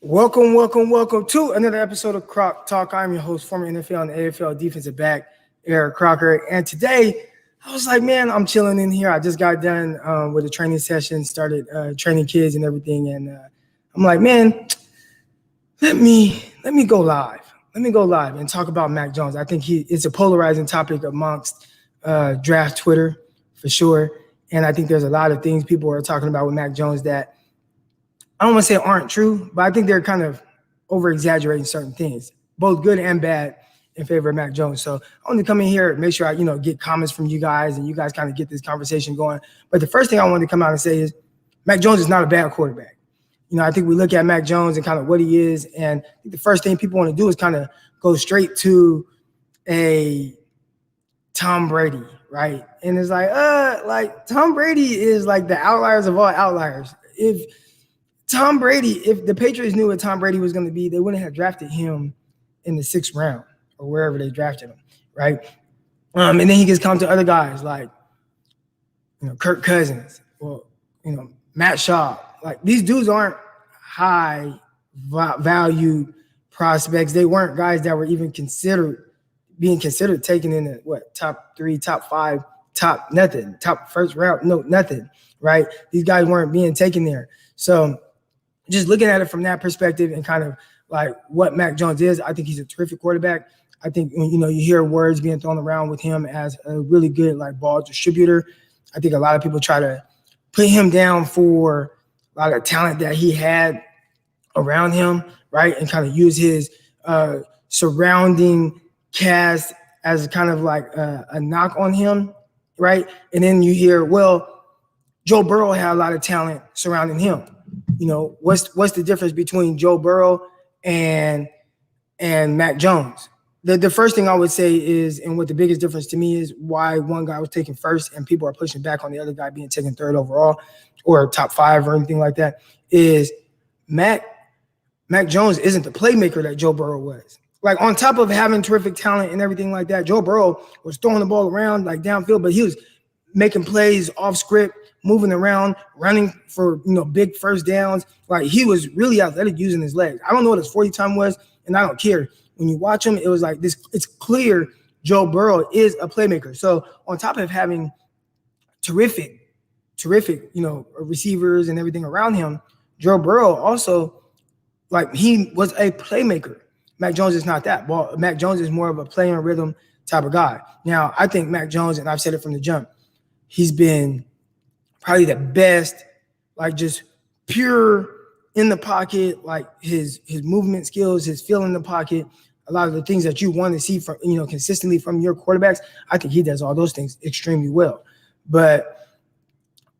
Welcome to another episode of Croc Talk. I'm your host, former NFL and AFL defensive back, Eric Crocker. And today, I was like, man, I'm chilling in here. I just got done with a training session, started training kids and everything. And I'm like, man, let me go live. Let me go live and talk about Mac Jones. I think it's a polarizing topic amongst draft Twitter for sure. And I think there's a lot of things people are talking about with Mac Jones that I don't want to say aren't true, but I think they're kind of over-exaggerating certain things, both good and bad, in favor of Mac Jones. So I want to come in here, make sure I, get comments from you guys and you guys kind of get this conversation going. But the first thing I wanted to come out and say is Mac Jones is not a bad quarterback. I think we look at Mac Jones and kind of what he is, and I think the first thing people want to do is kind of go straight to a Tom Brady, right? And it's like Tom Brady is like the outliers of all outliers. If the Patriots knew what Tom Brady was going to be, they wouldn't have drafted him in the 6th round or wherever they drafted him, right? And then he gets come to other guys like, Kirk Cousins or, Matt Shaw. Like, these dudes aren't high valued prospects. They weren't guys that were even being considered taken in the top 3, top 5, top nothing, top first round, no nothing, right? These guys weren't being taken there. So just looking at it from that perspective and kind of like what Mac Jones is, I think he's a terrific quarterback. I think, you hear words being thrown around with him as a really good ball distributor. I think a lot of people try to put him down for a lot of talent that he had around him, right? And kind of use his surrounding cast as kind of like a knock on him, right? And then you hear, well, Joe Burrow had a lot of talent surrounding him. What's the difference between Joe Burrow and Mac Jones? The first thing I would say is, and what the biggest difference to me is why one guy was taken first and people are pushing back on the other guy being taken 3rd overall or top 5 or anything like that, is Mac Jones isn't the playmaker that Joe Burrow was. Like, on top of having terrific talent and everything like that, Joe Burrow was throwing the ball around like downfield, but he was making plays off script, moving around, running for, big first downs. Like, he was really athletic using his legs. I don't know what his 40 time was, and I don't care. When you watch him, it was like this. It's clear Joe Burrow is a playmaker. So on top of having terrific, receivers and everything around him, Joe Burrow also, he was a playmaker. Mac Jones is not that. Well, Mac Jones is more of a play and rhythm type of guy. Now, I think Mac Jones, and I've said it from the jump, he's been probably the best, just pure in the pocket, his movement skills, his feel in the pocket, a lot of the things that you want to see from, consistently from your quarterbacks. I think he does all those things extremely well. But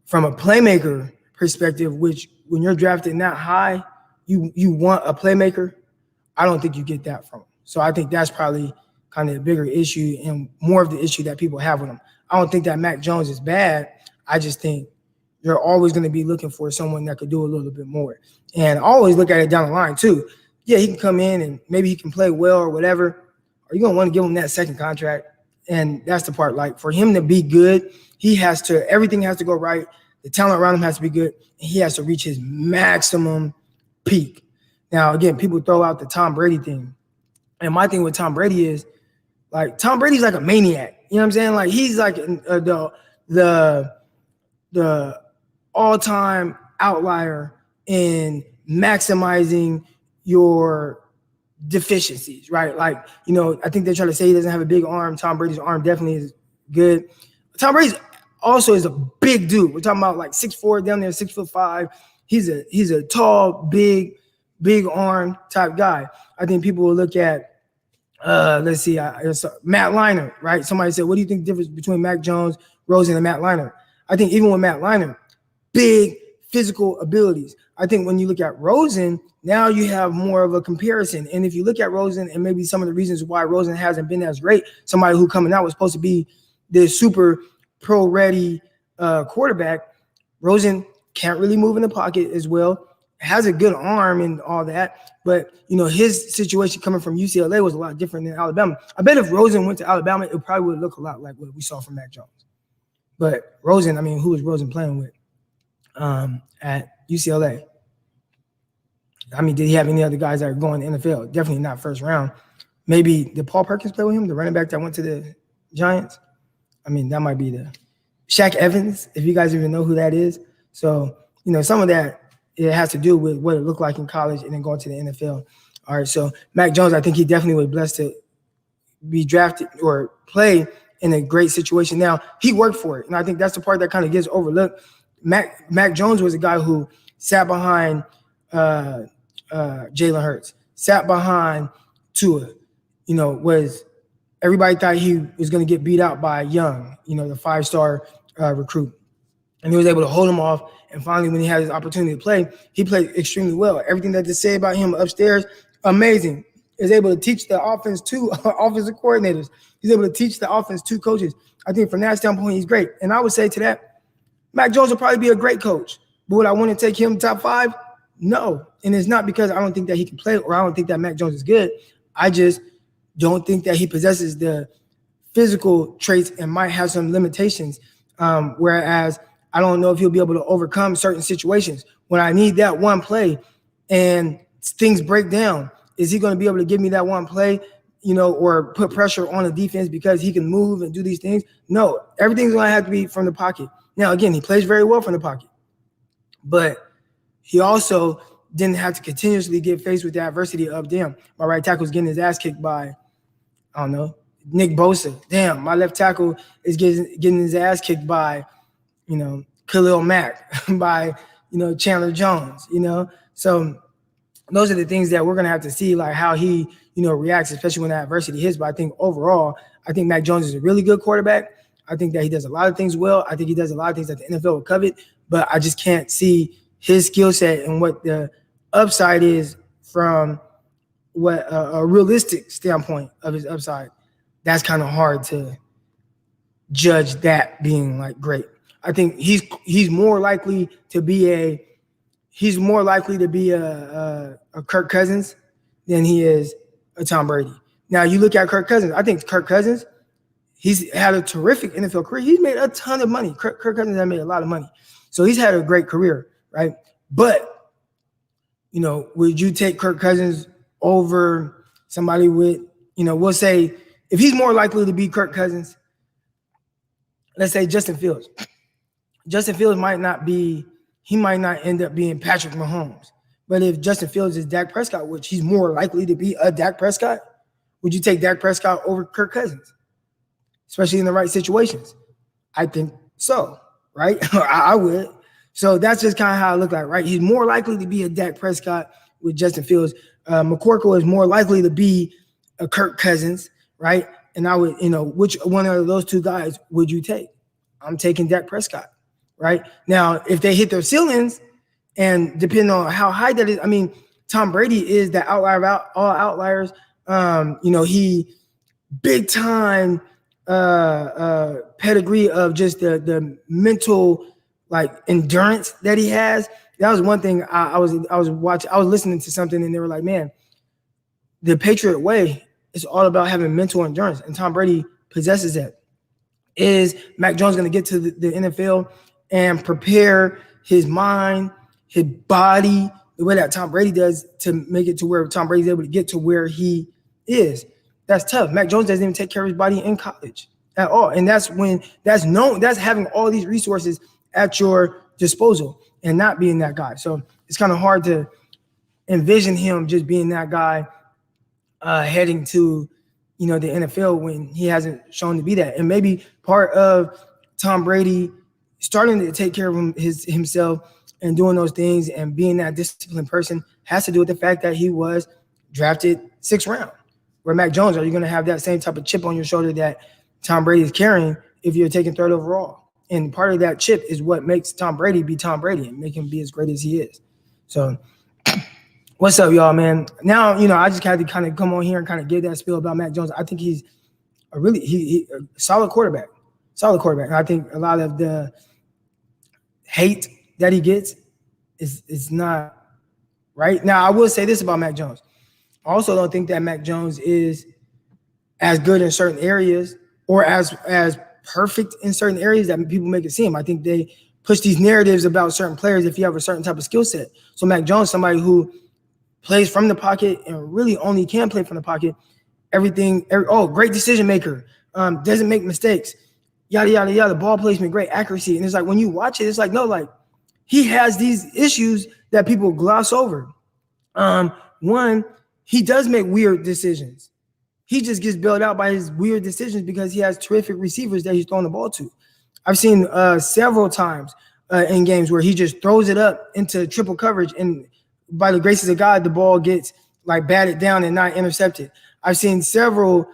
from a playmaker perspective, which when you're drafted that high, you want a playmaker, I don't think you get that from him. So I think that's probably kind of a bigger issue and more of the issue that people have with him. I don't think that Mac Jones is bad. I just think you're always going to be looking for someone that could do a little bit more. And always look at it down the line too. Yeah, he can come in and maybe he can play well or whatever. Are you going to want to give him that second contract? And that's the part. For him to be good, everything has to go right. The talent around him has to be good. And he has to reach his maximum peak. Now, again, people throw out the Tom Brady thing. And my thing with Tom Brady is, Tom Brady's like a maniac. You know what I'm saying? He's like the all-time outlier in maximizing your deficiencies, right? I think they're trying to say he doesn't have a big arm. Tom Brady's arm definitely is good. Tom Brady also is a big dude. We're talking about 6'4", down there, 6'5". He's a tall, big arm type guy. I think people will look at let's see, Matt Leinart, right? Somebody said, what do you think the difference between Mac Jones, Rosen, and Matt Leinart? I think even with Matt Leinart, big physical abilities. I think when you look at Rosen, now you have more of a comparison. And if you look at Rosen and maybe some of the reasons why Rosen hasn't been as great, somebody who coming out was supposed to be the super pro-ready quarterback, Rosen can't really move in the pocket as well, has a good arm and all that. But, his situation coming from UCLA was a lot different than Alabama. I bet if Rosen went to Alabama, it probably would look a lot like what we saw from Mac Jones. But Rosen, who was Rosen playing with at UCLA? I mean, did he have any other guys that are going to the NFL? Definitely not first round. Maybe did Paul Perkins play with him, the running back that went to the Giants? I mean, that might be the Shaq Evans, if you guys even know who that is. So, some of that, it has to do with what it looked like in college and then going to the NFL. All right, so Mac Jones, I think he definitely was blessed to be drafted or play in a great situation. Now, he worked for it, and I think that's the part that kind of gets overlooked. Mac Jones was a guy who sat behind Jalen Hurts, sat behind Tua, was everybody thought he was going to get beat out by Young, the 5-star recruit. And he was able to hold him off. And finally, when he had his opportunity to play, he played extremely well. Everything that they say about him upstairs, amazing. Is able to teach the offense to offensive coordinators. He's able to teach the offense to coaches. I think from that standpoint, he's great. And I would say to that, Mac Jones will probably be a great coach. But would I want to take him top 5? No. And it's not because I don't think that he can play or I don't think that Mac Jones is good. I just don't think that he possesses the physical traits and might have some limitations. Whereas I don't know if he'll be able to overcome certain situations. When I need that one play and things break down, is he going to be able to give me that one play, or put pressure on the defense because he can move and do these things? No, everything's going to have to be from the pocket. Now, again, he plays very well from the pocket, but he also didn't have to continuously get faced with the adversity of, damn, my right tackle is getting his ass kicked by, I don't know, Nick Bosa. Damn, my left tackle is getting his ass kicked by, Khalil Mack, by, Chandler Jones, So those are the things that we're going to have to see, like how he, reacts, especially when that adversity hits. But I think overall, I think Mac Jones is a really good quarterback. I think that he does a lot of things well. I think he does a lot of things that the NFL will covet, but I just can't see his skill set and what the upside is from what a realistic standpoint of his upside. That's kind of hard to judge that being like great. I think he's more likely to be a Kirk Cousins than he is a Tom Brady. Now you look at Kirk Cousins. I think Kirk Cousins, he's had a terrific NFL career. He's made a ton of money. Kirk Cousins has made a lot of money. So he's had a great career, right? But, would you take Kirk Cousins over somebody with, we'll say, if he's more likely to be Kirk Cousins, let's say Justin Fields. Justin Fields might not end up being Patrick Mahomes. But if Justin Fields is Dak Prescott, which he's more likely to be a Dak Prescott, would you take Dak Prescott over Kirk Cousins? Especially in the right situations? I think so, right? I would. So that's just kind of how I look like, right? He's more likely to be a Dak Prescott with Justin Fields. McCorkle is more likely to be a Kirk Cousins, right? And I would, which one of those two guys would you take? I'm taking Dak Prescott, right? Now, if they hit their ceilings, and depending on how high that is, I mean, Tom Brady is the outlier of all outliers. He big time pedigree of just the mental endurance that he has. That was one thing I was listening to something and they were like, man, the Patriot way is all about having mental endurance, and Tom Brady possesses that. Is Mac Jones going to get to the NFL and prepare his mind, his body, the way that Tom Brady does to make it to where Tom Brady's able to get to where he is? That's tough. Mac Jones doesn't even take care of his body in college at all. And that's having all these resources at your disposal and not being that guy. So it's kind of hard to envision him just being that guy heading to, the NFL when he hasn't shown to be that. And maybe part of Tom Brady starting to take care of himself and doing those things and being that disciplined person has to do with the fact that he was drafted 6th round. Where Mac Jones, are you going to have that same type of chip on your shoulder that Tom Brady is carrying if you're taking 3rd overall? And part of that chip is what makes Tom Brady be Tom Brady and make him be as great as he is. So what's up, y'all, man? Now, I just had to kind of come on here and kind of give that spiel about Mac Jones. I think he's a solid quarterback. And I think a lot of the hate that he gets is not right. Now, I will say this about Mac Jones. I also don't think that Mac Jones is as good in certain areas or as perfect in certain areas that people make it seem. I think they push these narratives about certain players if you have a certain type of skill set. So Mac Jones, somebody who plays from the pocket and really only can play from the pocket. Great decision maker. Doesn't make mistakes. Yada, yada, yada. Ball placement, great accuracy. And it's like, when you watch it, it's like, no, like, he has these issues that people gloss over. One, he does make weird decisions. He just gets bailed out by his weird decisions because he has terrific receivers that he's throwing the ball to. I've seen several times in games where he just throws it up into triple coverage, and by the graces of God, the ball gets like batted down and not intercepted. I've seen several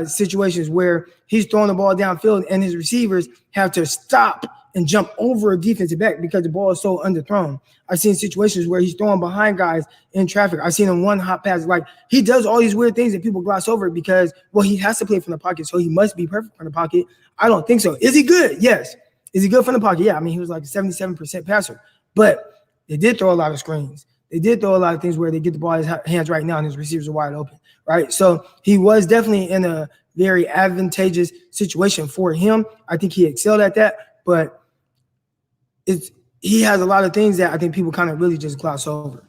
situations where he's throwing the ball downfield and his receivers have to stop and jump over a defensive back because the ball is so underthrown. I've seen situations where he's throwing behind guys in traffic. I've seen him one hot pass. Like, he does all these weird things that people gloss over because, well, he has to play from the pocket, so he must be perfect from the pocket. I don't think so. Is he good? Yes. Is he good from the pocket? Yeah. I mean, he was like a 77% passer, but they did throw a lot of screens. They did throw a lot of things where they get the ball in his hands right now and his receivers are wide open, right? So he was definitely in a very advantageous situation for him. I think he excelled at that, but he has a lot of things that I think people kind of really just gloss over.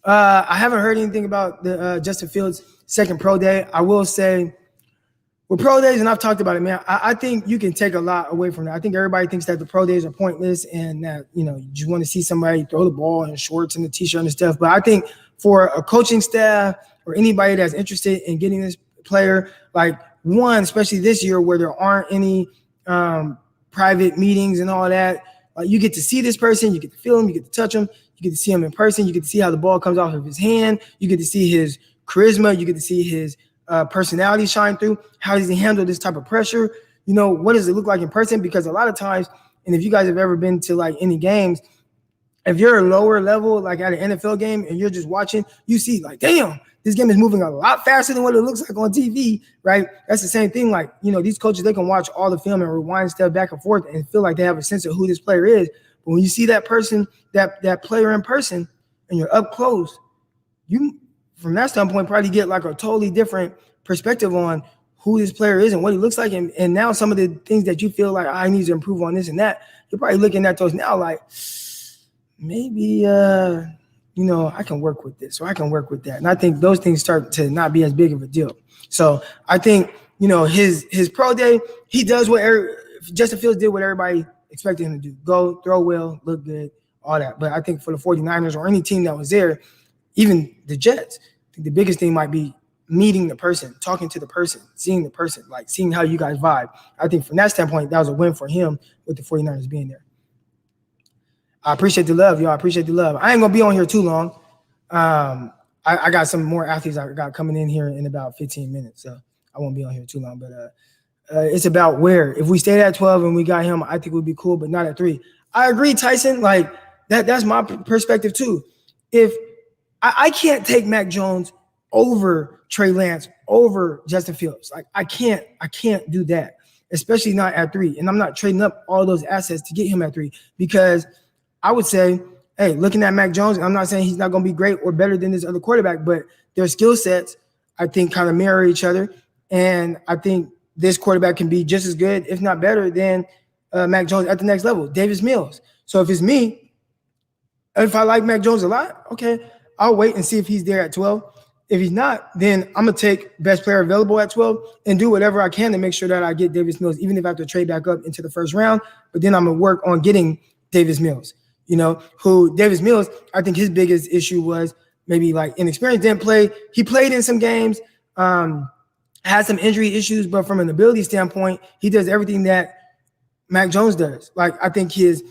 I haven't heard anything about the Justin Fields' second pro day. I will say, with pro days, and I've talked about it, man, I think you can take a lot away from that. I think everybody thinks that the pro days are pointless and that, you just want to see somebody throw the ball in shorts and the t-shirt and stuff. But I think for a coaching staff or anybody that's interested in getting this player, like, one, especially this year where there aren't any private meetings and all that, you get to see this person, you get to feel him, you get to touch him, you get to see him in person, you get to see how the ball comes off of his hand, you get to see his charisma, you get to see his personality shine through. How does he handle this type of pressure? What does it look like in person? Because a lot of times, and if you guys have ever been to like any games, if you're a lower level, like at an NFL game, and you're just watching, you see like, damn, this game is moving a lot faster than what it looks like on TV, right? That's the same thing. Like, these coaches, they can watch all the film and rewind stuff back and forth and feel like they have a sense of who this player is. But when you see that person, that player in person, and you're up close, you, from that standpoint, probably get like a totally different perspective on who this player is and what he looks like. And now some of the things that you feel like, I need to improve on this and that, you're probably looking at those now like, maybe, I can work with this or I can work with that. And I think those things start to not be as big of a deal. So I think, his pro day, he does what Justin Fields did what everybody expected him to do. Go, throw well, look good, all that. But I think for the 49ers or any team that was there, even the Jets, I think the biggest thing might be meeting the person, talking to the person, seeing the person, like seeing how you guys vibe. I think from that standpoint, that was a win for him with the 49ers being there. I appreciate the love, y'all. I appreciate the love. I ain't going to be on here too long. I got some more athletes I got coming in here in about 15 minutes, so I won't be on here too long. But it's about where. If we stayed at 12 and we got him, I think it would be cool, but not at 3. I agree, Tyson. Like, that's my perspective too. If I can't take Mac Jones over Trey Lance, over Justin Fields. Like, I can't do that, especially not at 3. And I'm not trading up all those assets to get him at 3 because I would say, hey, looking at Mac Jones, and I'm not saying he's not going to be great or better than this other quarterback, but their skill sets, I think, kind of mirror each other. And I think this quarterback can be just as good, if not better, than Mac Jones at the next level, Davis Mills. So if it's me, if I like Mac Jones a lot, okay, I'll wait and see if he's there at 12. If he's not, then I'm going to take best player available at 12 and do whatever I can to make sure that I get Davis Mills, even if I have to trade back up into the first round. But then I'm going to work on getting Davis Mills, who Davis Mills, I think his biggest issue was maybe like inexperience, didn't play. He played in some games, had some injury issues, but from an ability standpoint, he does everything that Mac Jones does. Like, I think his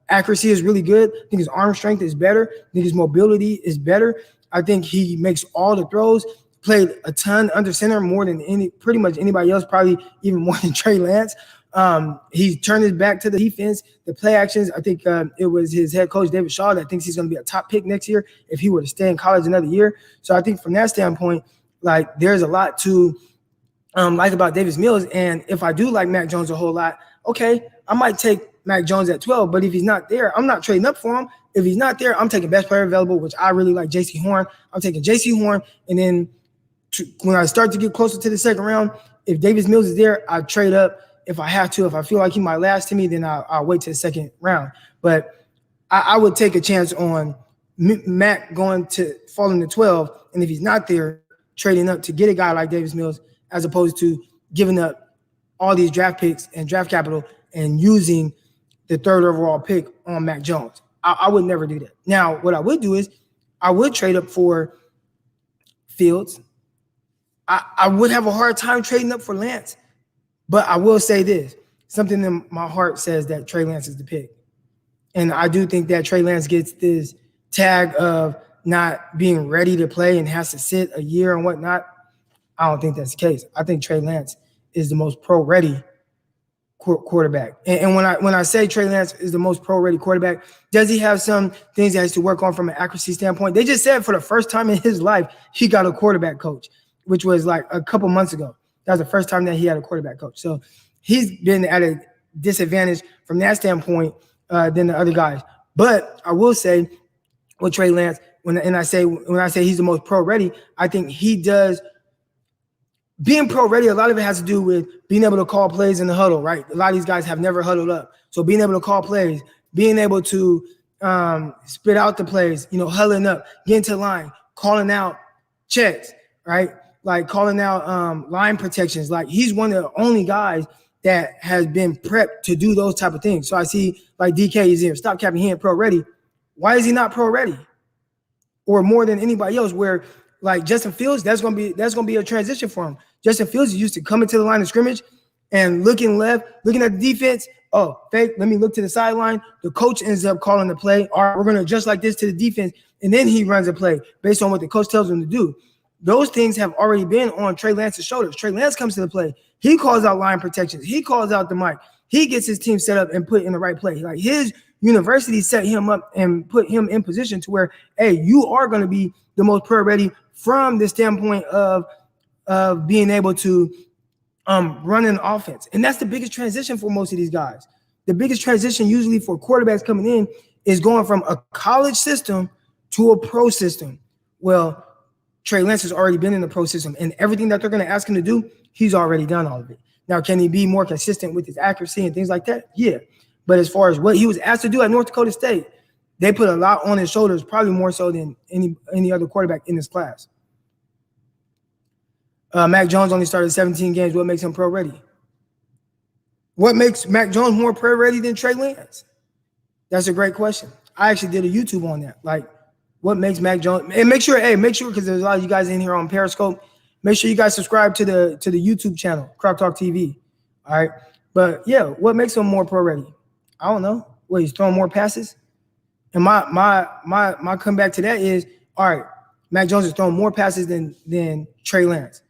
accuracy is really good. I think his arm strength is better. I think his mobility is better. I think he makes all the throws, played a ton under center more than pretty much anybody else, probably even more than Trey Lance. He turned his back to the defense, the play actions. I think it was his head coach, David Shaw, that thinks he's going to be a top pick next year if he were to stay in college another year. So I think from that standpoint, like, there's a lot to like about Davis Mills. And if I do like Mac Jones a whole lot, okay, I might take Mac Jones at 12, but if he's not there, I'm not trading up for him. If he's not there, I'm taking best player available, which I really like, J.C. Horn. I'm taking J.C. Horn, and then when I start to get closer to the second round, if Davis Mills is there, I trade up if I have to. If I feel like he might last to me, then I'll wait to the second round. But I would take a chance on Mac falling to 12, and if he's not there, trading up to get a guy like Davis Mills, as opposed to giving up all these draft picks and draft capital and using the 3rd overall pick on Mac Jones. I would never do that. Now, what I would do is I would trade up for Fields. I would have a hard time trading up for Lance, but I will say this. Something in my heart says that Trey Lance is the pick. And I do think that Trey Lance gets this tag of not being ready to play and has to sit a year and whatnot. I don't think that's the case. I think Trey Lance is the most pro-ready quarterback. And when I say Trey Lance is the most pro-ready quarterback, does he have some things that he has to work on from an accuracy standpoint? They just said for the first time in his life, he got a quarterback coach, which was like a couple months ago. That was the first time that he had a quarterback coach. So he's been at a disadvantage from that standpoint than the other guys. But I will say with Trey Lance, when I say he's the most pro-ready, I think he does. Being pro-ready, a lot of it has to do with being able to call plays in the huddle, right? A lot of these guys have never huddled up. So being able to call plays, being able to spit out the plays, huddling up, getting to the line, calling out checks, right? Like calling out line protections. Like he's one of the only guys that has been prepped to do those type of things. So I see like DK is here. Stop capping, he ain't pro-ready. Why is he not pro-ready? Or more than anybody else, where like Justin Fields, that's gonna be a transition for him. Justin Fields is used to coming to the line of scrimmage and looking left, looking at the defense. Oh, fake, let me look to the sideline. The coach ends up calling the play. All right, we're gonna adjust like this to the defense, and then he runs a play based on what the coach tells him to do. Those things have already been on Trey Lance's shoulders. Trey Lance comes to the play. He calls out line protections. He calls out the mic. He gets his team set up and put in the right play. Like his university set him up and put him in position to where, hey, you are going to be the most pro-ready from the standpoint of being able to run an offense. And that's the biggest transition for most of these guys. The biggest transition usually for quarterbacks coming in is going from a college system to a pro system. Well, Trey Lance has already been in the pro system, and everything that they're going to ask him to do, he's already done all of it. Now, can he be more consistent with his accuracy and things like that? Yeah. But as far as what he was asked to do at North Dakota State, they put a lot on his shoulders, probably more so than any other quarterback in this class. Mac Jones only started 17 games. What makes him pro-ready? What makes Mac Jones more pro-ready than Trey Lance? That's a great question. I actually did a YouTube on that. Like, what makes Mac Jones? And make sure, because there's a lot of you guys in here on Periscope. Make sure you guys subscribe to the YouTube channel, Croc Talk TV. All right. But yeah, what makes him more pro-ready? I don't know. What, he's throwing more passes? And my comeback to that is, all right, Mac Jones is throwing more passes than Trey Lance.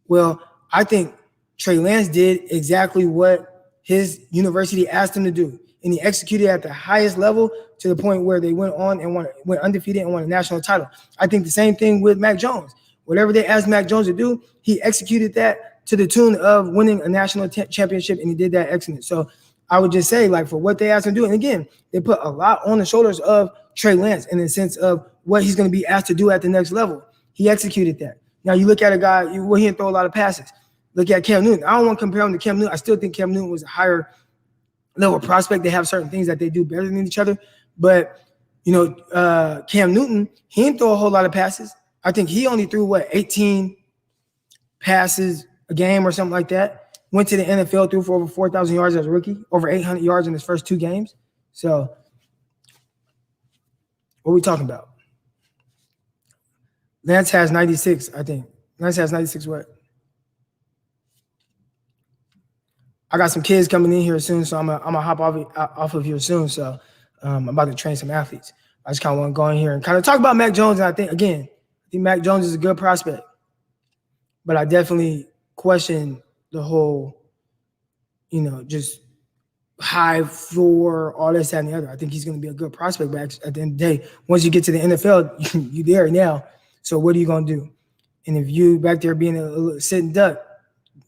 Well, I think Trey Lance did exactly what his university asked him to do, and he executed at the highest level to the point where they went on and went undefeated and won a national title. I think the same thing with Mac Jones. Whatever they asked Mac Jones to do, he executed that to the tune of winning a national championship, and he did that excellent. So I would just say, like, for what they asked him to do, and again, they put a lot on the shoulders of Trey Lance in the sense of what he's going to be asked to do at the next level. He executed that. Now you look at a guy, he didn't throw a lot of passes. Look at Cam Newton. I don't want to compare him to Cam Newton. I still think Cam Newton was a higher level prospect. They have certain things that they do better than each other. But, Cam Newton, he didn't throw a whole lot of passes. I think he only threw, 18 passes a game or something like that. Went to the NFL, threw for over 4,000 yards as a rookie, over 800 yards in his first 2 games. So what are we talking about? Lance has 96, I think. Lance has 96 what? I got some kids coming in here soon, so I'm gonna hop off of here soon. So I'm about to train some athletes. I just kind of want to go in here and kind of talk about Mac Jones. And I think Mac Jones is a good prospect, but I definitely question the whole, just high floor, all this, that, and the other. I think he's going to be a good prospect, but at the end of the day, once you get to the NFL, you're there now. So what are you going to do? And if you back there being a sitting duck,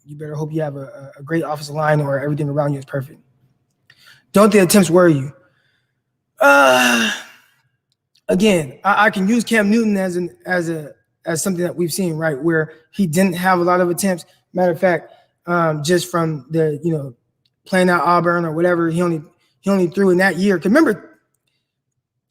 you better hope you have a great offensive line or everything around you is perfect. Don't the attempts worry you? Again, I can use Cam Newton as something that we've seen, right, where he didn't have a lot of attempts. Matter of fact, just from the playing out Auburn or whatever, he only threw in that year. Because remember,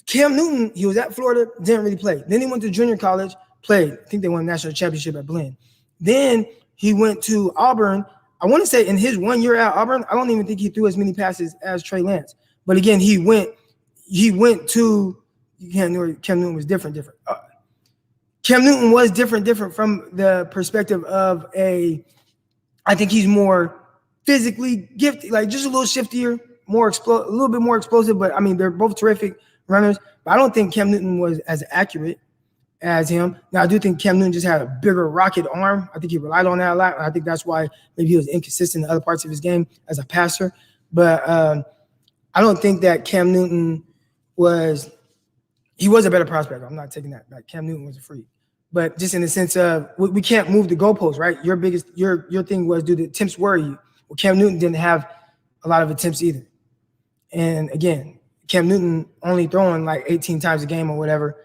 Cam Newton, he was at Florida, didn't really play. Then he went to junior college, played. I think they won a national championship at Blinn. Then he went to Auburn. I want to say in his 1 year at Auburn, I don't even think he threw as many passes as Trey Lance. But again, he went to Cam Newton was different. Cam Newton was different from the perspective of I think he's more physically gifted, like just a little shiftier, a little bit more explosive. But I mean, they're both terrific runners. But I don't think Cam Newton was as accurate as him. Now, I do think Cam Newton just had a bigger rocket arm. I think he relied on that a lot. And I think that's why maybe he was inconsistent in other parts of his game as a passer. But I don't think that Cam Newton he was a better prospect. I'm not taking that back. Cam Newton was a freak. But just in the sense of we can't move the goalposts, right? Your thing was, do the attempts worry you? Well, Cam Newton didn't have a lot of attempts either. And again, Cam Newton only throwing like 18 times a game or whatever,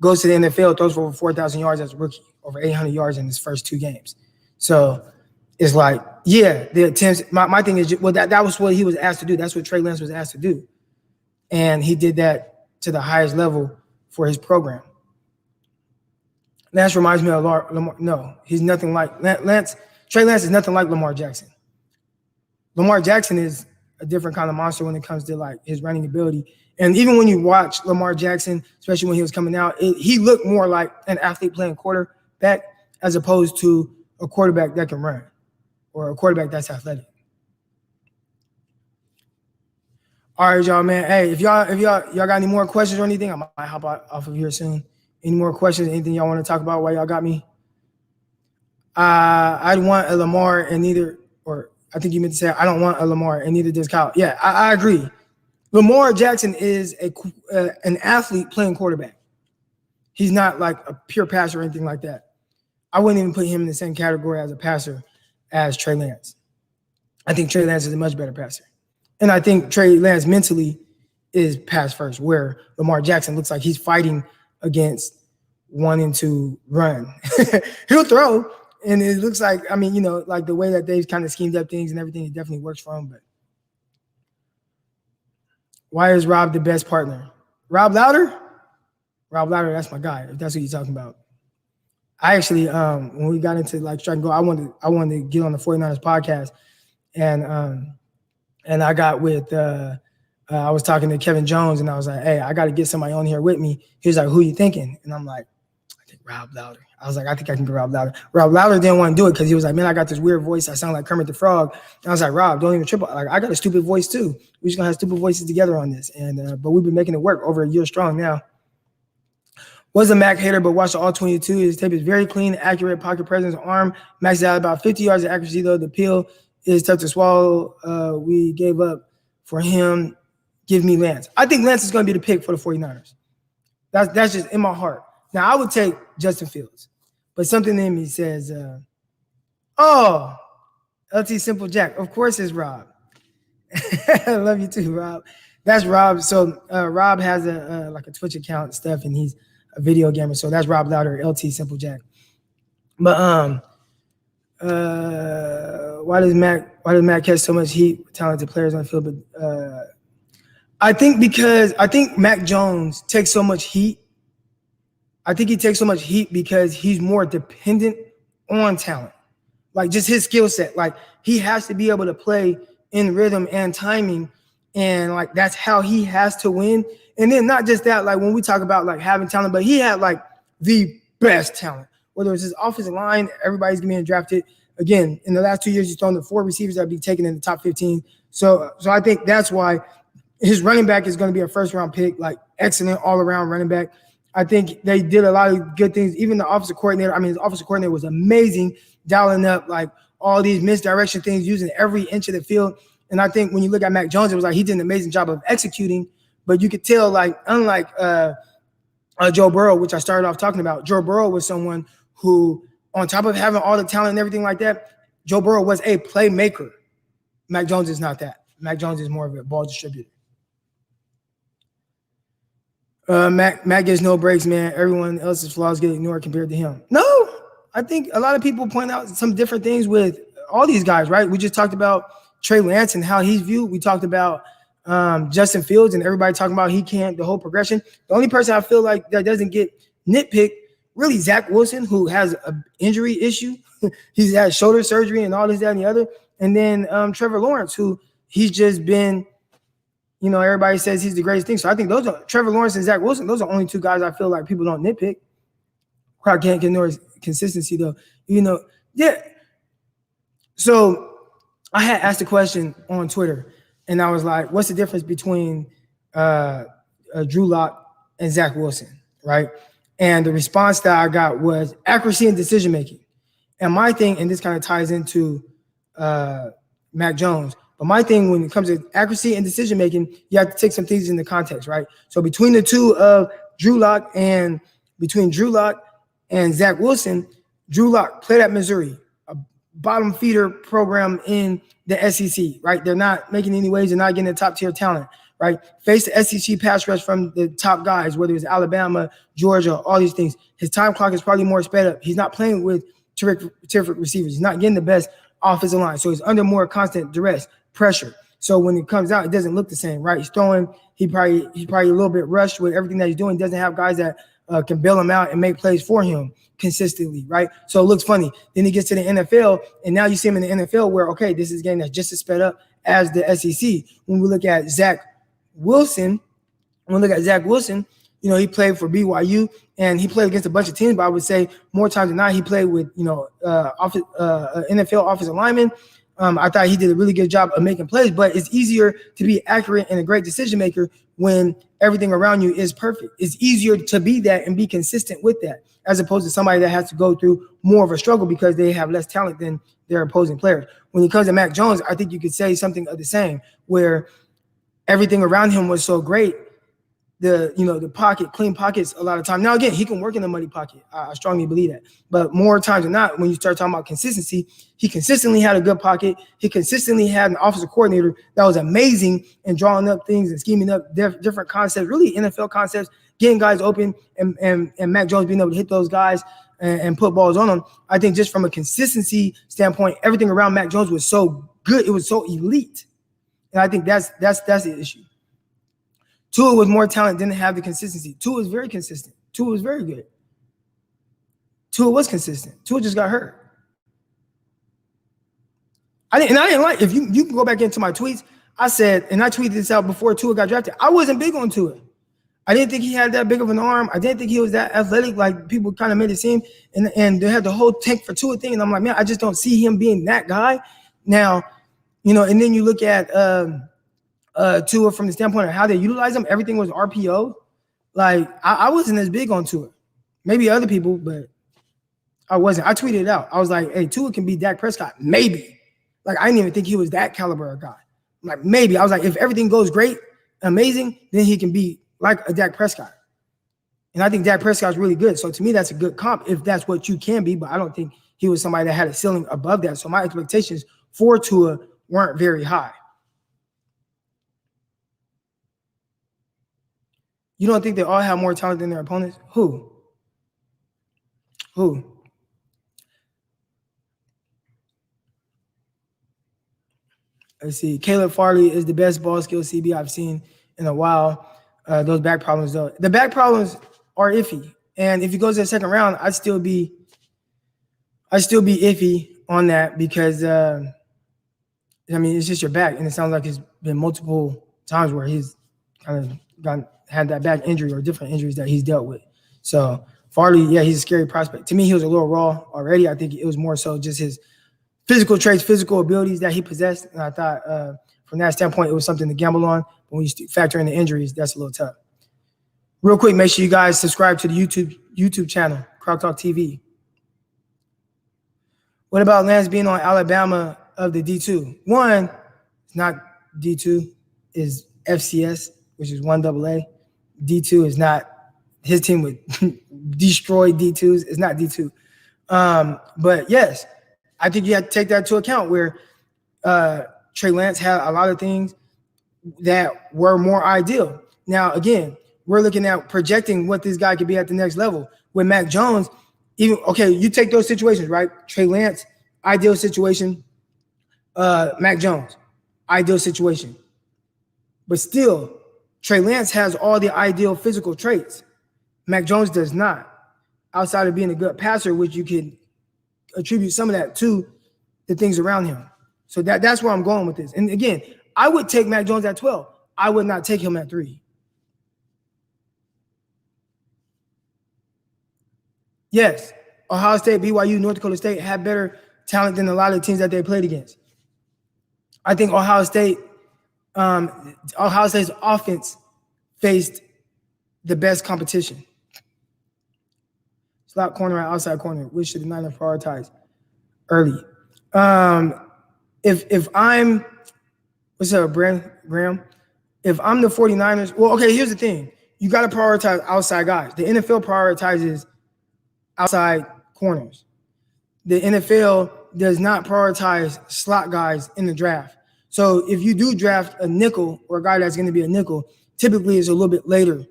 goes to the NFL, throws for over 4,000 yards as a rookie, over 800 yards in his first 2 games. So it's like, yeah, the attempts. My thing is, well, that was what he was asked to do. That's what Trey Lance was asked to do. And he did that to the highest level for his program. Lance reminds me of Lamar. No, he's nothing like Lance. Trey Lance is nothing like Lamar Jackson. Lamar Jackson is a different kind of monster when it comes to like his running ability. And even when you watch Lamar Jackson, especially when he was coming out, he looked more like an athlete playing quarterback as opposed to a quarterback that can run or a quarterback that's athletic. All right, y'all, man. Hey, if y'all got any more questions or anything, I might hop off of here soon. Any more questions? Anything y'all want to talk about while y'all got me? I'd want a Lamar and neither, or I think you meant to say I don't want a Lamar and neither does Kyle. Yeah, I agree. Lamar Jackson is an athlete playing quarterback. He's not like a pure passer or anything like that. I wouldn't even put him in the same category as a passer as Trey Lance. I think Trey Lance is a much better passer. And I think Trey Lance mentally is pass first, where Lamar Jackson looks like he's fighting against wanting to run. He'll throw, and it looks like, I mean, like the way that they've kind of schemed up things and everything, it definitely works for him. But why is Rob the best partner? Rob Louder? Rob Louder, that's my guy, if that's what you're talking about. I actually, when we got into like Strike and Go, I wanted to get on the 49ers podcast, and I got with I was talking to Kevin Jones, and I was like, hey, I got to get somebody on here with me. He was like, who you thinking? And I'm like, I think Rob Louder. I was like, I think I can get Rob Louder. Rob Louder didn't want to do it because he was like, man, I got this weird voice. I sound like Kermit the Frog. And I was like, Rob, don't even trip. Like, I got a stupid voice too. We're just going to have stupid voices together on this. And but we've been making it work over a year strong now. Was a Mac hater, but watched all 22. His tape is very clean, accurate, pocket presence, arm. Max out about 50 yards of accuracy, though. The peel is tough to swallow. We gave up for him. Give me Lance. I think Lance is going to be the pick for the 49ers. That's just in my heart. Now, I would take Justin Fields, but something in me says, LT Simple Jack. Of course it's Rob. I love you too, Rob. That's Rob. So Rob has a Twitch account and stuff, and he's a video gamer. So that's Rob Louder, LT Simple Jack. But why does Mac catch so much heat with talented players on the field? But I think Mac Jones takes so much heat. I think he takes so much heat because he's more dependent on talent, like just his skill set. Like he has to be able to play in rhythm and timing, and like that's how he has to win. And then not just that, like when we talk about like having talent, but he had like the best talent. Whether it's his offensive line, everybody's being drafted. Again, in the last 2 years, he's thrown to 4 receivers that would be taken in the top 15. So I think that's why his running back is going to be a first-round pick, like excellent all-around running back. I think they did a lot of good things. Even the offensive coordinator, his offensive coordinator was amazing, dialing up like all these misdirection things, using every inch of the field. And I think when you look at Mac Jones, it was like he did an amazing job of executing, but you could tell, like, unlike Joe Burrow, which I started off talking about, Joe Burrow was someone who, on top of having all the talent and everything like that, Joe Burrow was a playmaker. Mac Jones is not that. Mac Jones is more of a ball distributor. Mac gets no breaks, man. Everyone else's flaws get ignored compared to him. No, I think a lot of people point out some different things with all these guys, right? We just talked about Trey Lance and how he's viewed. We talked about Justin Fields and everybody talking about he can't, the whole progression. The only person I feel like that doesn't get nitpicked, really Zach Wilson, who has an injury issue. He's had shoulder surgery and all this, that, and the other. And then Trevor Lawrence, who he's just been, everybody says he's the greatest thing. So I think those are Trevor Lawrence and Zach Wilson. Those are only two guys I feel like people don't nitpick. Crowd can't ignore his consistency though. Yeah. So I had asked a question on Twitter, and I was like, what's the difference between Drew Lock and Zach Wilson, right? And the response that I got was accuracy and decision-making. And my thing, and this kind of ties into Mac Jones, but my thing when it comes to accuracy and decision-making, you have to take some things into context, right? So between the two of between Drew Lock and Zach Wilson, Drew Lock played at Missouri, a bottom feeder program in the SEC, right? They're not making any waves. They're not getting the top tier talent, right? Face the SEC pass rush from the top guys, whether it's Alabama, Georgia, all these things. His time clock is probably more sped up. He's not playing with terrific receivers. He's not getting the best offensive line. So he's under more constant duress, pressure. So when it comes out, it doesn't look the same, right? He's throwing, he's probably a little bit rushed with everything that he's doing. He doesn't have guys that can bail him out and make plays for him consistently, right? So it looks funny. Then he gets to the NFL, and now you see him in the NFL where, okay, this is a game that's just as sped up as the SEC. When we look at Zach Wilson, he played for BYU, and he played against a bunch of teams, but I would say more times than not, he played with, NFL offensive linemen. I thought he did a really good job of making plays, but it's easier to be accurate and a great decision maker when everything around you is perfect. It's easier to be that and be consistent with that, as opposed to somebody that has to go through more of a struggle because they have less talent than their opposing players. When it comes to Mac Jones, I think you could say something of the same, where everything around him was so great. The pocket, clean pockets a lot of time. Now, again, he can work in a muddy pocket. I strongly believe that. But more times than not, when you start talking about consistency, he consistently had a good pocket. He consistently had an offensive coordinator that was amazing in drawing up things and scheming up different concepts, really NFL concepts, getting guys open, and Mac Jones being able to hit those guys and put balls on them. I think just from a consistency standpoint, everything around Mac Jones was so good. It was so elite. And I think that's the issue. Tua was more talent, didn't have the consistency. Tua was very consistent. Tua was very good. Tua was consistent. Tua just got hurt. I didn't like, if you can go back into my tweets, I said, and I tweeted this out before Tua got drafted, I wasn't big on Tua. I didn't think he had that big of an arm. I didn't think he was that athletic like people kind of made it seem. And they had the whole tank for Tua thing. And I'm like, man, I just don't see him being that guy. Now, and then you look at Tua from the standpoint of how they utilize him, everything was RPO. Like, I wasn't as big on Tua. Maybe other people, but I wasn't. I tweeted it out. I was like, hey, Tua can be Dak Prescott. Maybe. Like, I didn't even think he was that caliber of guy. Like, maybe. I was like, if everything goes great, amazing, then he can be like a Dak Prescott. And I think Dak Prescott's really good. So to me, that's a good comp if that's what you can be. But I don't think he was somebody that had a ceiling above that. So my expectations for Tua weren't very high. You don't think they all have more talent than their opponents? Who? Let's see. Caleb Farley is the best ball skill CB I've seen in a while. Those back problems, though. The back problems are iffy. And if he goes to the second round, I'd still be iffy on that because, it's just your back. And it sounds like it's been multiple times where he's kind of had that back injury or different injuries that he's dealt with. So Farley, yeah, he's a scary prospect. To me, he was a little raw already. I think it was more so just his physical traits, physical abilities that he possessed. And I thought from that standpoint, it was something to gamble on. But when you factor in the injuries, that's a little tough. Real quick, make sure you guys subscribe to the YouTube channel, Croc Talk TV. What about Lance being on Alabama of the D2? One, it's not D2, is FCS, which is 1AA. D2 is not, his team would destroy D2s. It's not D2. But yes, I think you have to take that into account where Trey Lance had a lot of things that were more ideal. Now, again, we're looking at projecting what this guy could be at the next level. With Mac Jones, you take those situations, right? Trey Lance, ideal situation. Mac Jones, ideal situation. But still, Trey Lance has all the ideal physical traits. Mac Jones does not, outside of being a good passer, which you can attribute some of that to the things around him. So that's where I'm going with this. And again, I would take Mac Jones at 12. I would not take him at 3. Yes, Ohio State, BYU, North Dakota State have better talent than a lot of the teams that they played against. I think Ohio State's offense faced the best competition. Slot corner and outside corner, which should the Niners prioritize early? If I'm, what's up, Graham? If I'm the 49ers, well, okay, here's the thing. You got to prioritize outside guys. The NFL prioritizes outside corners. The NFL does not prioritize slot guys in the draft. So if you do draft a nickel or a guy that's going to be a nickel, typically it's a little bit later.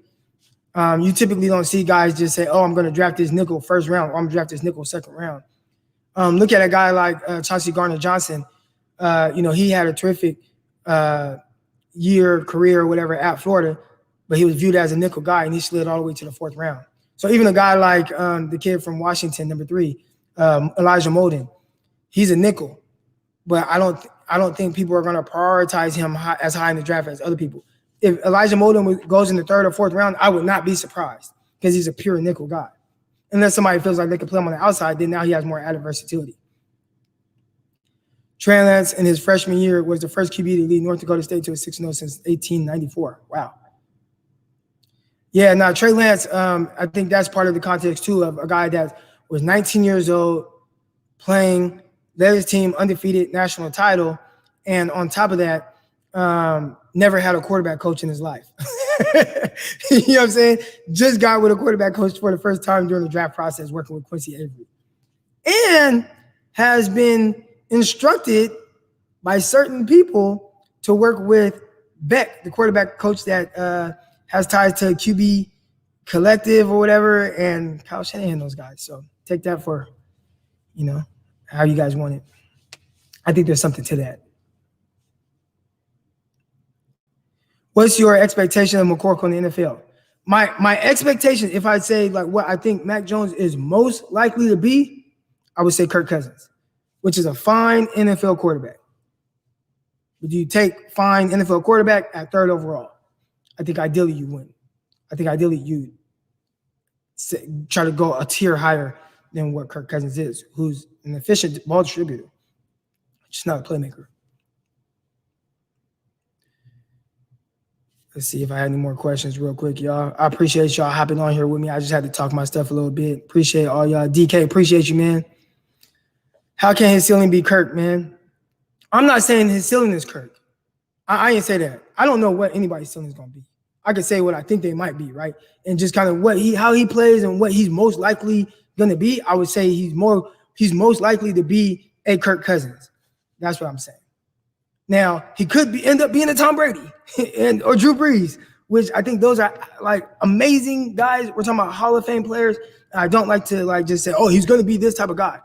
You typically don't see guys just say, oh, I'm going to draft this nickel first round, or I'm going to draft this nickel second round. Look at a guy like Chauncey Gardner-Johnson. He had a terrific career, or whatever, at Florida, but he was viewed as a nickel guy, and he slid all the way to the 4th round. So even a guy like the kid from Washington, number 3, Elijah Molden, he's a nickel, but I don't think people are going to prioritize him as high in the draft as other people. If Elijah Molden goes in the 3rd or 4th round, I would not be surprised because he's a pure nickel guy. Unless somebody feels like they can play him on the outside, then now he has more added versatility. Trey Lance in his freshman year was the first QB to lead North Dakota State to a 6-0 since 1894. Wow. Yeah, now Trey Lance, I think that's part of the context too of a guy that was 19 years old, playing, led his team undefeated national title, and on top of that, never had a quarterback coach in his life. You know what I'm saying? Just got with a quarterback coach for the first time during the draft process, working with Quincy Avery. And has been instructed by certain people to work with Beck, the quarterback coach that has ties to QB Collective or whatever, and Kyle Shanahan, those guys. So take that for, how you guys want it. I think there's something to that. What's your expectation of McCorkle in the NFL? My expectation, if I'd say like what I think Mac Jones is most likely to be, I would say Kirk Cousins, which is a fine NFL quarterback. Would you take fine NFL quarterback at 3rd overall? I think ideally you wouldn't. I think ideally you try to go a tier higher than what Kirk Cousins is, who's an efficient ball distributor, just not a playmaker. Let's see if I had any more questions real quick, y'all. I appreciate y'all hopping on here with me. I just had to talk my stuff a little bit. Appreciate all y'all. DK, appreciate you, man. How can his ceiling be Kirk, man? I'm not saying his ceiling is Kirk. I ain't say that. I don't know what anybody's ceiling is going to be. I could say what I think they might be, right? And just kind of how he plays and what he's most likely going to be, I would say he's most likely to be a Kirk Cousins. That's what I'm saying. Now, he could end up being a Tom Brady or Drew Brees, which I think those are like amazing guys. We're talking about Hall of Fame players. I don't like to just say, oh, he's going to be this type of guy.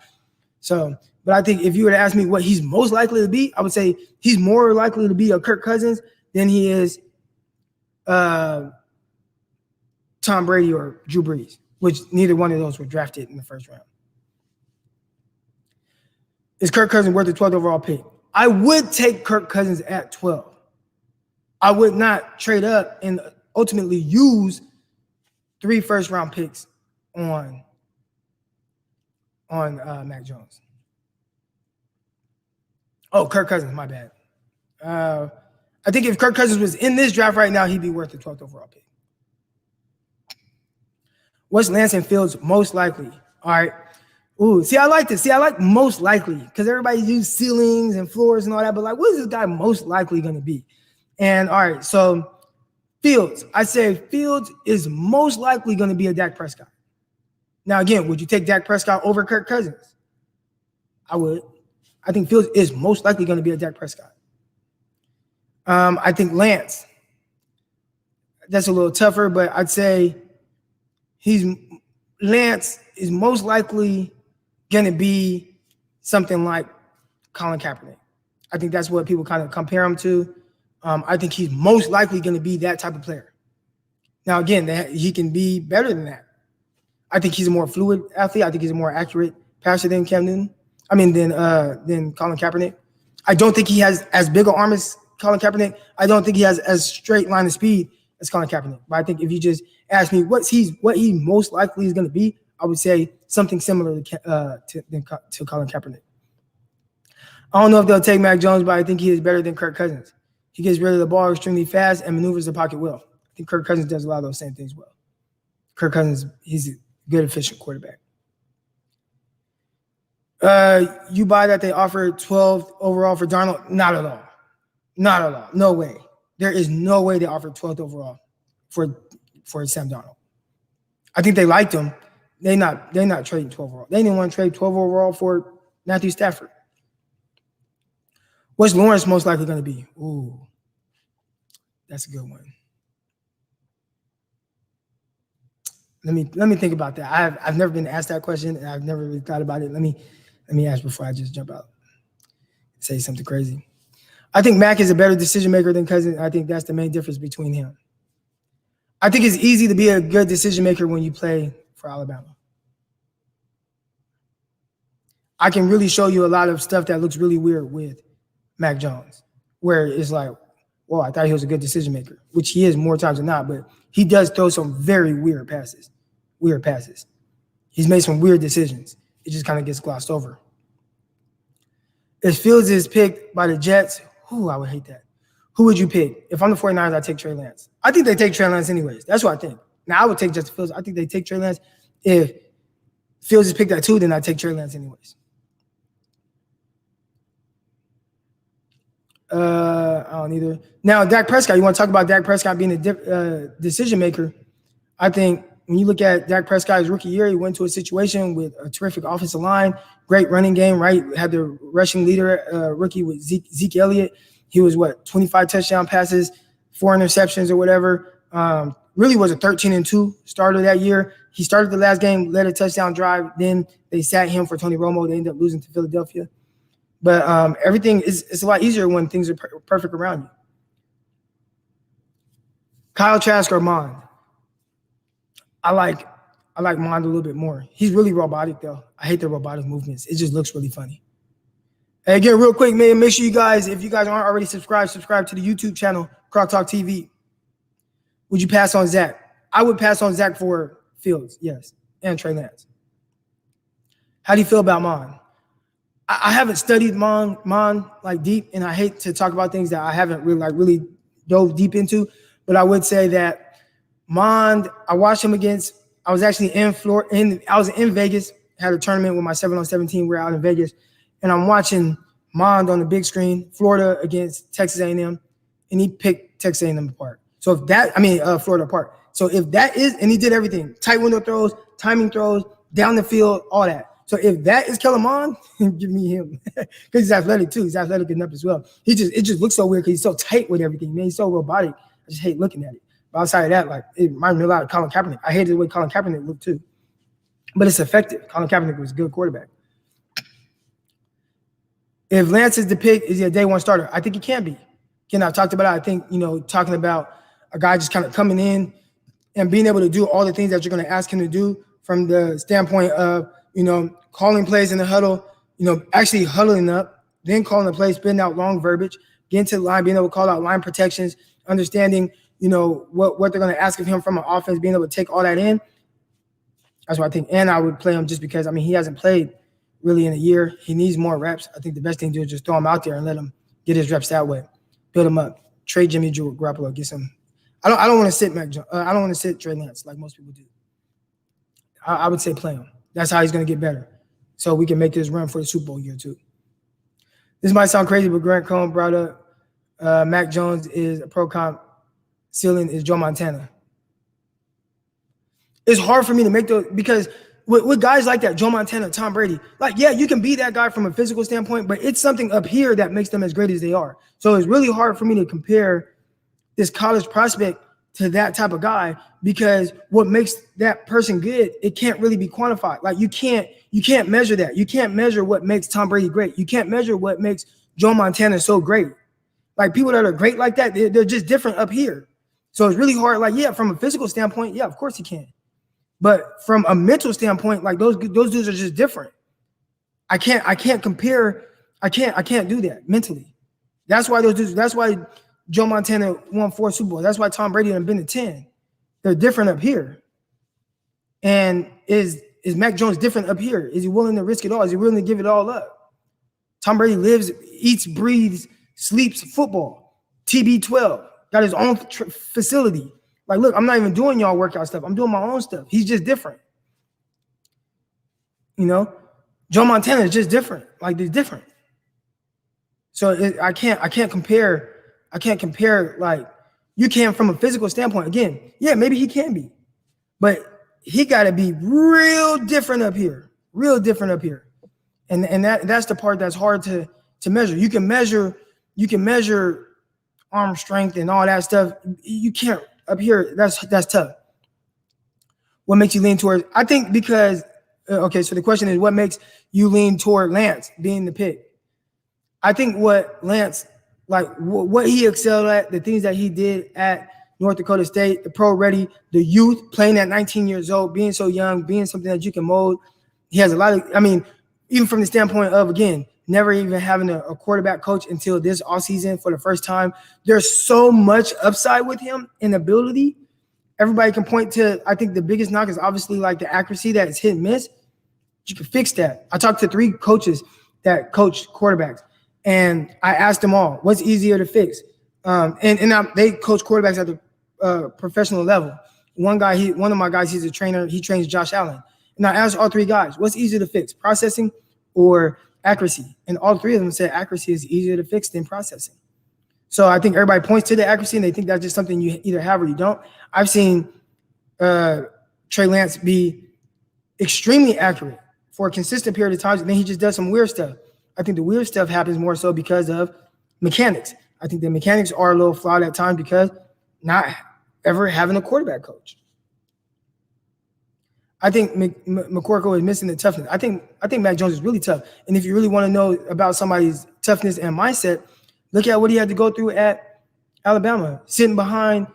So, but I think if you were to ask me what he's most likely to be, I would say he's more likely to be a Kirk Cousins than he is Tom Brady or Drew Brees, which neither one of those were drafted in the 1st round. Is Kirk Cousins worth the 12th overall pick? I would take Kirk Cousins at 12. I would not trade up and ultimately use 3 first-round picks on Mac Jones. Oh, Kirk Cousins, my bad. I think if Kirk Cousins was in this draft right now, he'd be worth the 12th overall pick. What's Lance and Fields most likely? All right. Ooh, see, I like this. See, I like most likely because everybody uses ceilings and floors and all that, but like, what is this guy most likely going to be? And all right, so Fields, I say Fields is most likely going to be a Dak Prescott. Now, again, would you take Dak Prescott over Kirk Cousins? I would. I think Fields is most likely going to be a Dak Prescott. I think Lance, that's a little tougher, but I'd say Lance is most likely going to be something like Colin Kaepernick. I think that's what people kind of compare him to. I think he's most likely going to be that type of player. Now, again, he can be better than that. I think he's a more fluid athlete. I think he's a more accurate passer than than Colin Kaepernick. I don't think he has as big an arm as Colin Kaepernick. I don't think he has as straight line of speed as Colin Kaepernick. But I think if you just ask me what he most likely is going to be, I would say something similar to Colin Kaepernick. I don't know if they'll take Mac Jones, but I think he is better than Kirk Cousins. He gets rid of the ball extremely fast and maneuvers the pocket well. I think Kirk Cousins does a lot of those same things well. Kirk Cousins, he's a good, efficient quarterback. You buy that they offered 12th overall for Darnold? Not at all. Not at all. No way. There is no way they offered 12th overall for Sam Darnold. I think they liked him. They're not trading 12 overall. They didn't want to trade 12 overall for Matthew Stafford. What's Lawrence most likely going to be? Ooh, that's a good one. Let me think about that. I've never been asked that question, and I've never really thought about it. Let me ask before I just jump out and say something crazy. I think Mac is a better decision maker than Cousins. I think that's the main difference between him. I think it's easy to be a good decision maker when you play for Alabama. I can really show you a lot of stuff that looks really weird with Mac Jones, where it's like, well, I thought he was a good decision maker, which he is more times than not, but he does throw some very weird passes. He's made some weird decisions. It just kind of gets glossed over. If Fields is picked by the Jets, I would hate that. Who would you pick? If I'm the 49ers, I'd take Trey Lance. I think they take Trey Lance anyways. That's what I think. Now, I would take Justin Fields. I think they take Trey Lance. If Fields is picked at 2, then I'd take Trey Lance anyways. I don't either. Now, Dak Prescott, you want to talk about Dak Prescott being a decision maker? I think when you look at Dak Prescott's rookie year, he went to a situation with a terrific offensive line, great running game, right? Had the rushing leader rookie with Zeke Elliott. He was 25 touchdown passes, 4 interceptions or whatever. Really was a 13-2 starter that year. He started the last game, led a touchdown drive. Then they sat him for Tony Romo. They ended up losing to Philadelphia. But everything is a lot easier when things are perfect around you. Kyle Trask or Mond? I like Mond a little bit more. He's really robotic, though. I hate the robotic movements. It just looks really funny. And again, real quick, man, make sure you guys, if you guys aren't already subscribe to the YouTube channel, Croc Talk TV. Would you pass on Zach? I would pass on Zach for Fields, yes, and Trey Lance. How do you feel about Mond? I haven't studied Mond like deep, and I hate to talk about things that I haven't really dove deep into. But I would say that Mond, I watched him against. I was actually in Vegas. Had a tournament with my 7-on-7 team. We're out in Vegas, and I'm watching Mond on the big screen. Florida against Texas A&M, and he picked Texas A&M apart. So Florida apart. So if that is, and he did everything: tight window throws, timing throws, down the field, all that. So if that is Kellen Mond, give me him because he's athletic too. He's athletic enough as well. It just looks so weird because he's so tight with everything, man. He's so robotic. I just hate looking at it. But outside of that, it reminds me a lot of Colin Kaepernick. I hated the way Colin Kaepernick looked too, but it's effective. Colin Kaepernick was a good quarterback. If Lance is the pick, is he a day one starter? I think he can be. Again, I've talked about it. I think, talking about a guy just kind of coming in and being able to do all the things that you're going to ask him to do from the standpoint of, calling plays in the huddle, actually huddling up, then calling the play, spitting out long verbiage, getting to the line, being able to call out line protections, understanding, what they're going to ask of him from an offense, being able to take all that in. That's what I think. And I would play him just because, he hasn't played really in a year. He needs more reps. I think the best thing to do is just throw him out there and let him get his reps that way. Build him up. Trade Jimmy Garoppolo. Get some. I don't want to sit Mac. I don't want to sit Trey Lance like most people do. I would say play him. That's how he's going to get better. So we can make this run for the Super Bowl year too. This might sound crazy, but Grant Cohn brought up Mac Jones is a pro comp. Ceiling is Joe Montana. It's hard for me to make those because with guys like that, Joe Montana, Tom Brady, you can be that guy from a physical standpoint, but it's something up here that makes them as great as they are. So it's really hard for me to compare this college prospect to that type of guy because what makes that person good, it can't really be quantified. You can't measure that. You can't measure what makes Tom Brady great. You can't measure what makes Joe Montana so great. Like people that are great like that, they're just different up here. So it's really hard. Like, yeah, from a physical standpoint, yeah, of course he can. But from a mental standpoint, like those dudes are just different. I can't compare. I can't do that mentally. That's why those dudes. That's why Joe Montana won 4 Super Bowls. That's why Tom Brady and been to 10. They're different up here. And is Mac Jones different up here? Is he willing to risk it all? Is he willing to give it all up? Tom Brady lives, eats, breathes, sleeps football. TB12, got his own facility. Like, look, I'm not even doing y'all workout stuff. I'm doing my own stuff. He's just different. You know, Joe Montana is just different. Like, they're different. So I can't compare. I can't compare. Like, you can from a physical standpoint. Again, yeah, maybe he can be, but he got to be real different up here. Real different up here. And that's the part that's hard to measure. You can measure arm strength and all that stuff. You can't up here. That's tough. What makes you lean towards? I think because okay. So the question is, what makes you lean toward Lance being the pick? I think what Lance, like what he excelled at, the things that he did at North Dakota State, the pro ready, the youth playing at 19 years old, being so young, being something that you can mold. He has a lot of. I mean, even from the standpoint of, again, never even having a quarterback coach until this offseason for the first time. There's so much upside with him in ability. Everybody can point to, I think the biggest knock is obviously like the accuracy that is hit and miss. You can fix that. I talked to 3 coaches that coach quarterbacks, and I asked them all, what's easier to fix? They coach quarterbacks at the professional level. One of my guys, he's a trainer. He trains Josh Allen. And I asked all 3 guys, what's easier to fix, processing or accuracy? And all 3 of them said accuracy is easier to fix than processing. So I think everybody points to the accuracy, and they think that's just something you either have or you don't. I've seen Trey Lance be extremely accurate for a consistent period of time, and then he just does some weird stuff. I think the weird stuff happens more so because of mechanics. I think the mechanics are a little flawed at times because not ever having a quarterback coach. I think McCorkle is missing the toughness. I think Mac Jones is really tough. And if you really want to know about somebody's toughness and mindset, look at what he had to go through at Alabama, sitting behind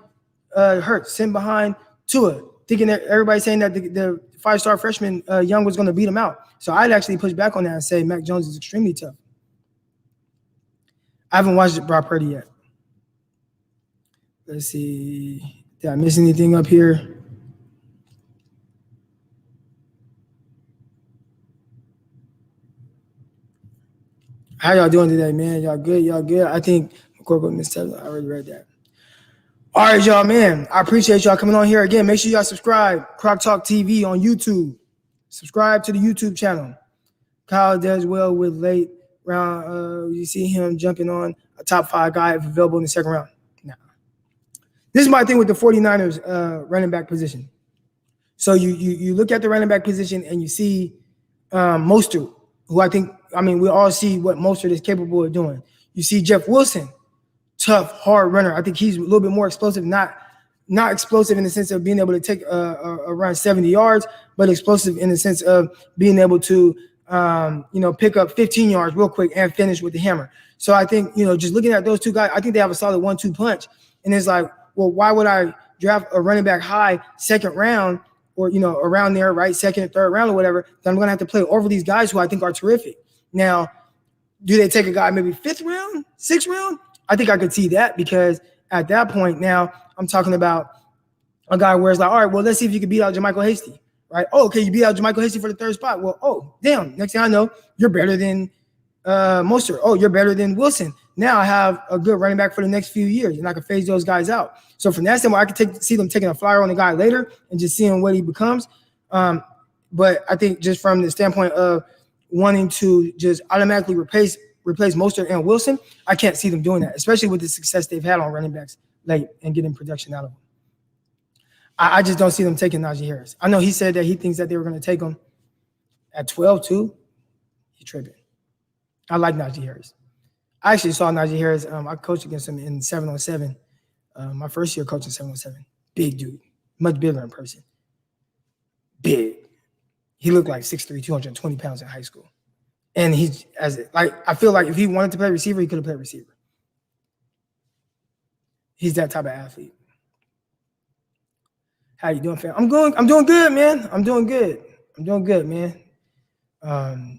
Hurts, sitting behind Tua, thinking that everybody's saying that the 5-star freshman Young was going to beat him out. So I'd actually push back on that and say Mac Jones is extremely tough. I haven't watched Brock Purdy yet. Let's see. Did I miss anything up here? How y'all doing today, man? Y'all good? Y'all good? I think McCorkle missed that. I already read that. All right, y'all, man. I appreciate y'all coming on here again. Make sure y'all subscribe. Croc Talk TV on YouTube. Subscribe to the YouTube channel. Kyle does well with late round. You see him jumping on a top 5 guy if available in the second round. Nah. This is my thing with the 49ers running back position. So you look at the running back position and you see Mostert, who we all see what Mostert is capable of doing. You see Jeff Wilson, tough, hard runner. I think he's a little bit more explosive, not explosive in the sense of being able to take around 70 yards, but explosive in the sense of being able to, pick up 15 yards real quick and finish with the hammer. So I think, just looking at those 2 guys, I think they have a solid 1-2 punch. And it's like, well, why would I draft a running back high second round or, around there, right, second or third round or whatever, that I'm going to have to play over these guys who I think are terrific. Now, do they take a guy maybe 5th round, 6th round? I think I could see that because at that point now I'm talking about a guy where it's like, all right, well, let's see if you can beat out JaMychal Hasty, right? Oh, okay, you beat out JaMychal Hasty for the 3rd spot. Well, oh, damn, next thing I know, you're better than Mostert. Oh, you're better than Wilson. Now I have a good running back for the next few years, and I can phase those guys out. So from that standpoint, I could see them taking a flyer on the guy later and just seeing what he becomes. But I think just from the standpoint of wanting to just automatically replace Mostert and Wilson, I can't see them doing that, especially with the success they've had on running backs late and getting production out of them. I just don't see them taking Najee Harris. I know he said that he thinks that they were going to take him at 12 too. He's tripping. I like Najee Harris. I actually saw Najee Harris. I coached against him in 7-on-7. My first year coaching 7-on-7. Big dude. Much bigger in person. Big. He looked like 6'3", 220 pounds in high school. And I feel like if he wanted to play receiver, he could have played receiver. He's that type of athlete. How you doing, fam? I'm doing good, man. I'm doing good, man.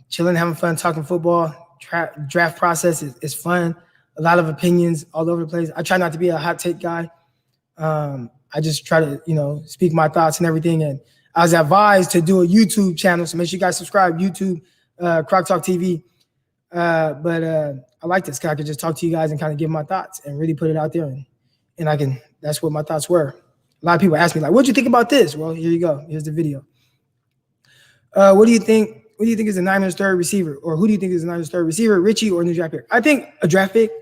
Chilling, having fun, talking football. Draft process is fun. A lot of opinions all over the place. I try not to be a hot take guy. I just try to, speak my thoughts and everything. And I was advised to do a YouTube channel, so make sure you guys subscribe. YouTube, Croc Talk TV. But I like this because I could just talk to you guys and kind of give my thoughts and really put it out there. And that's what my thoughts were. A lot of people ask me, like, what'd you think about this? Well, here you go. Here's the video. What do you think? What do you think is the Niners' third receiver? Or who do you think is the Niners' third receiver, Richie or a new draft pick? I think a draft pick.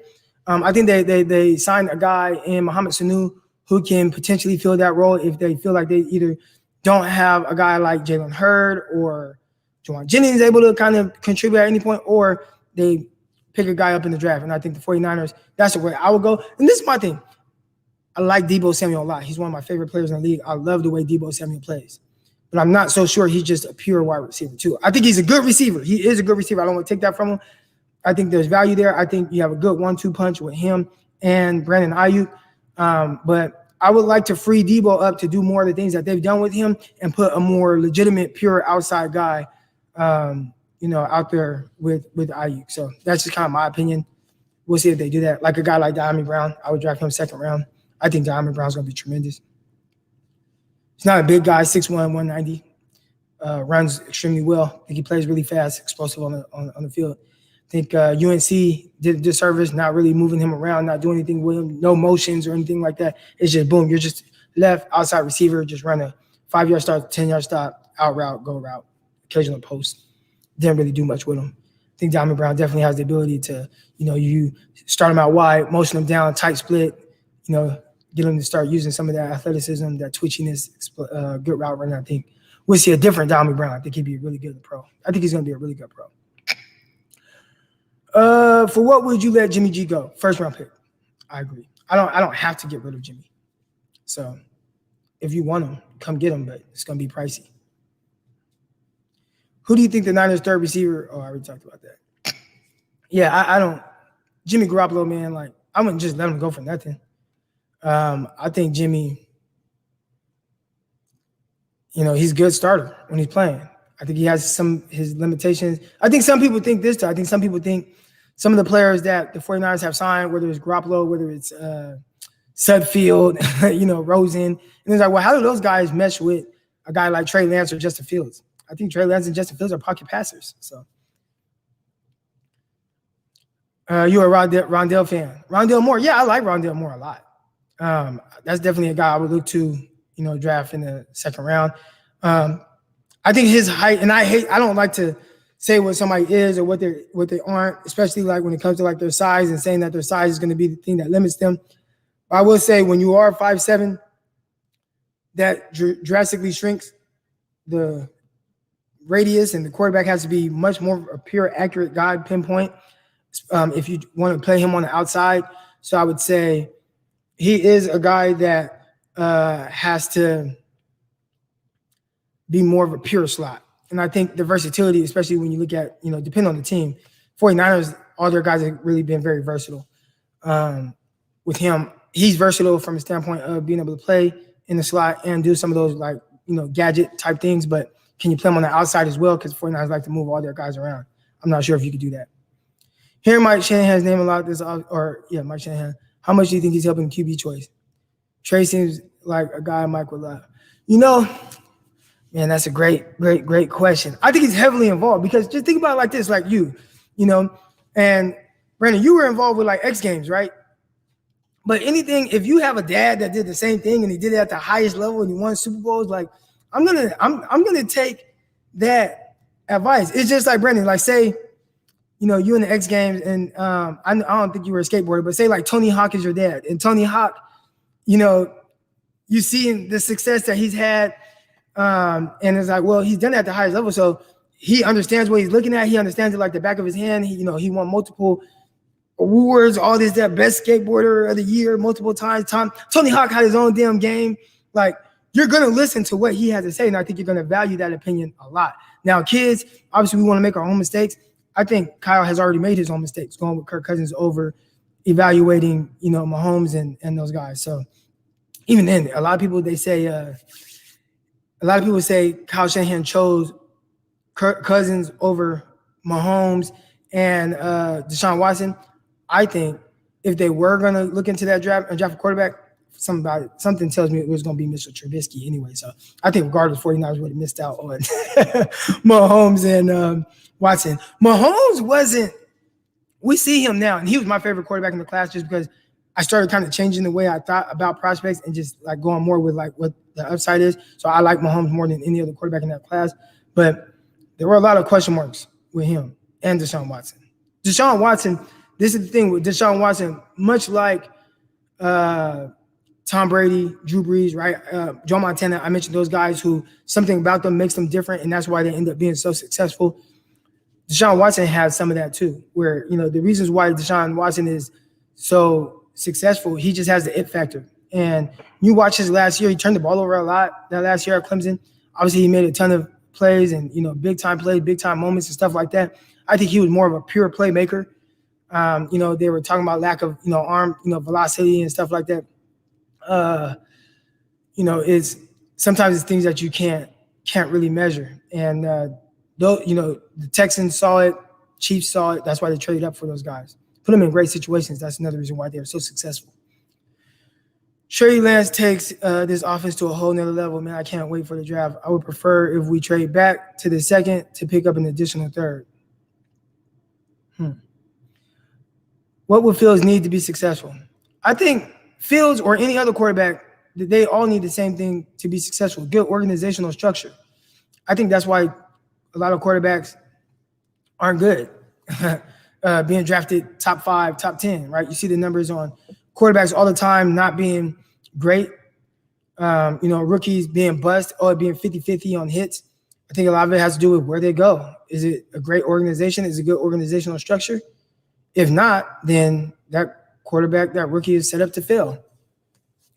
I think they signed a guy in Mohamed Sanu who can potentially fill that role if they feel like they either don't have a guy like Jalen Hurd or Juwan Jennings able to kind of contribute at any point, or they pick a guy up in the draft. And I think the 49ers, that's the way I would go. And this is my thing. I like Deebo Samuel a lot. He's one of my favorite players in the league. I love the way Deebo Samuel plays. But I'm not so sure he's just a pure wide receiver, too. I think he's a good receiver. He is a good receiver. I don't want to take that from him. I think there's value there. I think you have a good 1-2 punch with him and Brandon Ayuk. But I would like to free Deebo up to do more of the things that they've done with him and put a more legitimate, pure outside guy, out there with Ayuk. So that's just kind of my opinion. We'll see if they do that. Like a guy like Diami Brown, I would draft him second round. I think Diami Brown's going to be tremendous. He's not a big guy, 6'1", 190. Runs extremely well. I think he plays really fast, explosive on the field. I think UNC did a disservice, not really moving him around, not doing anything with him, no motions or anything like that. It's just boom, you're just left outside receiver, just run a 5-yard start, 10-yard stop, out route, go route, occasional post. Didn't really do much with him. I think Diamond Brown definitely has the ability to, you start him out wide, motion him down, tight split, get him to start using some of that athleticism, that twitchiness, good route running. I think we'll see a different Diamond Brown. I think he'd be really good at pro. I think he's going to be a really good pro. For what would you let Jimmy G go? First round pick. I agree. I don't have to get rid of Jimmy. So if you want him, come get him, but it's going to be pricey. Who do you think the Niners' third receiver? Oh, I already talked about that. Yeah, I don't. Jimmy Garoppolo, man, like, I wouldn't just let him go for nothing. I think Jimmy, he's a good starter when he's playing. I think he has his limitations. I think some people think this too. I think some people think some of the players that the 49ers have signed, whether it's Garoppolo, whether it's Sudfield, Rosen, and it's like, well, how do those guys mesh with a guy like Trey Lance or Justin Fields? I think Trey Lance and Justin Fields are pocket passers. So you're a Rondale fan. Rondale Moore. Yeah, I like Rondale Moore a lot. That's definitely a guy I would look to, draft in the second round. I think his height, and I don't like to say what somebody is or what they aren't, especially like when it comes to like their size and saying that their size is going to be the thing that limits them. But I will say when you are 5'7", that drastically shrinks the radius, and the quarterback has to be much more a pure, accurate guide pinpoint if you want to play him on the outside. So I would say he is a guy that has to be more of a pure slot. And I think the versatility, especially when you look at, depending on the team, 49ers, all their guys have really been very versatile. With him, he's versatile from a standpoint of being able to play in the slot and do some of those gadget type things, but can you play him on the outside as well? Because 49ers like to move all their guys around. I'm not sure if you could do that. Hearing Mike Shanahan's name a lot, Mike Shanahan. How much do you think he's helping QB choice? Trey seems like a guy Mike would love. Man, that's a great question. I think he's heavily involved because just think about it like this, like and Brandon, you were involved with like X Games, right? But if you have a dad that did the same thing and he did it at the highest level and he won Super Bowls, like I'm gonna take that advice. It's just like Brandon, like say, you in the X Games and I don't think you were a skateboarder, but say like Tony Hawk is your dad, and Tony Hawk, you see the success that he's had. And it's like, well, he's done it at the highest level, so he understands what he's looking at. He understands it like the back of his hand. He won multiple awards, all this, that best skateboarder of the year multiple times. Tony Hawk had his own damn game. Like, you're gonna listen to what he has to say, and I think you're gonna value that opinion a lot. Now, kids, obviously, we want to make our own mistakes. I think Kyle has already made his own mistakes, going with Kirk Cousins over, evaluating, Mahomes and those guys. So even then, a lot of people say Kyle Shanahan chose Kirk Cousins over Mahomes and Deshaun Watson. I think if they were going to look into that draft and draft a quarterback, something tells me it was going to be Mr. Trubisky anyway. So I think regardless, 49ers would have missed out on Mahomes and Watson. Mahomes wasn't – we see him now, and he was my favorite quarterback in the class just because I started kind of changing the way I thought about prospects and just like going more with like what the upside is. So I like Mahomes more than any other quarterback in that class. But there were a lot of question marks with him and Deshaun Watson. Deshaun Watson, this is the thing with Deshaun Watson, much like Tom Brady, Drew Brees, right? Joe Montana, I mentioned those guys who something about them makes them different, and that's why they end up being so successful. Deshaun Watson has some of that too, where, the reasons why Deshaun Watson is so successful, he just has the it factor. And you watch his last year, he turned the ball over a lot that last year at Clemson. Obviously, he made a ton of plays and, big-time plays, big-time moments and stuff like that. I think he was more of a pure playmaker. They were talking about lack of, arm, velocity and stuff like that. It's sometimes it's things that you can't really measure. And, the Texans saw it, Chiefs saw it. That's why they traded up for those guys. Put them in great situations. That's another reason why they're so successful. Trey Lance takes this offense to a whole nother level. Man, I can't wait for the draft. I would prefer if we trade back to the second to pick up an additional third. What would Fields need to be successful? I think Fields or any other quarterback, they all need the same thing to be successful. Good organizational structure. I think that's why a lot of quarterbacks aren't good. Being drafted top 5, top 10, right? You see the numbers on quarterbacks all the time not being great. Rookies being bust or being 50-50 on hits. I think a lot of it has to do with where they go. Is it a great organization? Is it a good organizational structure? If not, then that quarterback, that rookie is set up to fail.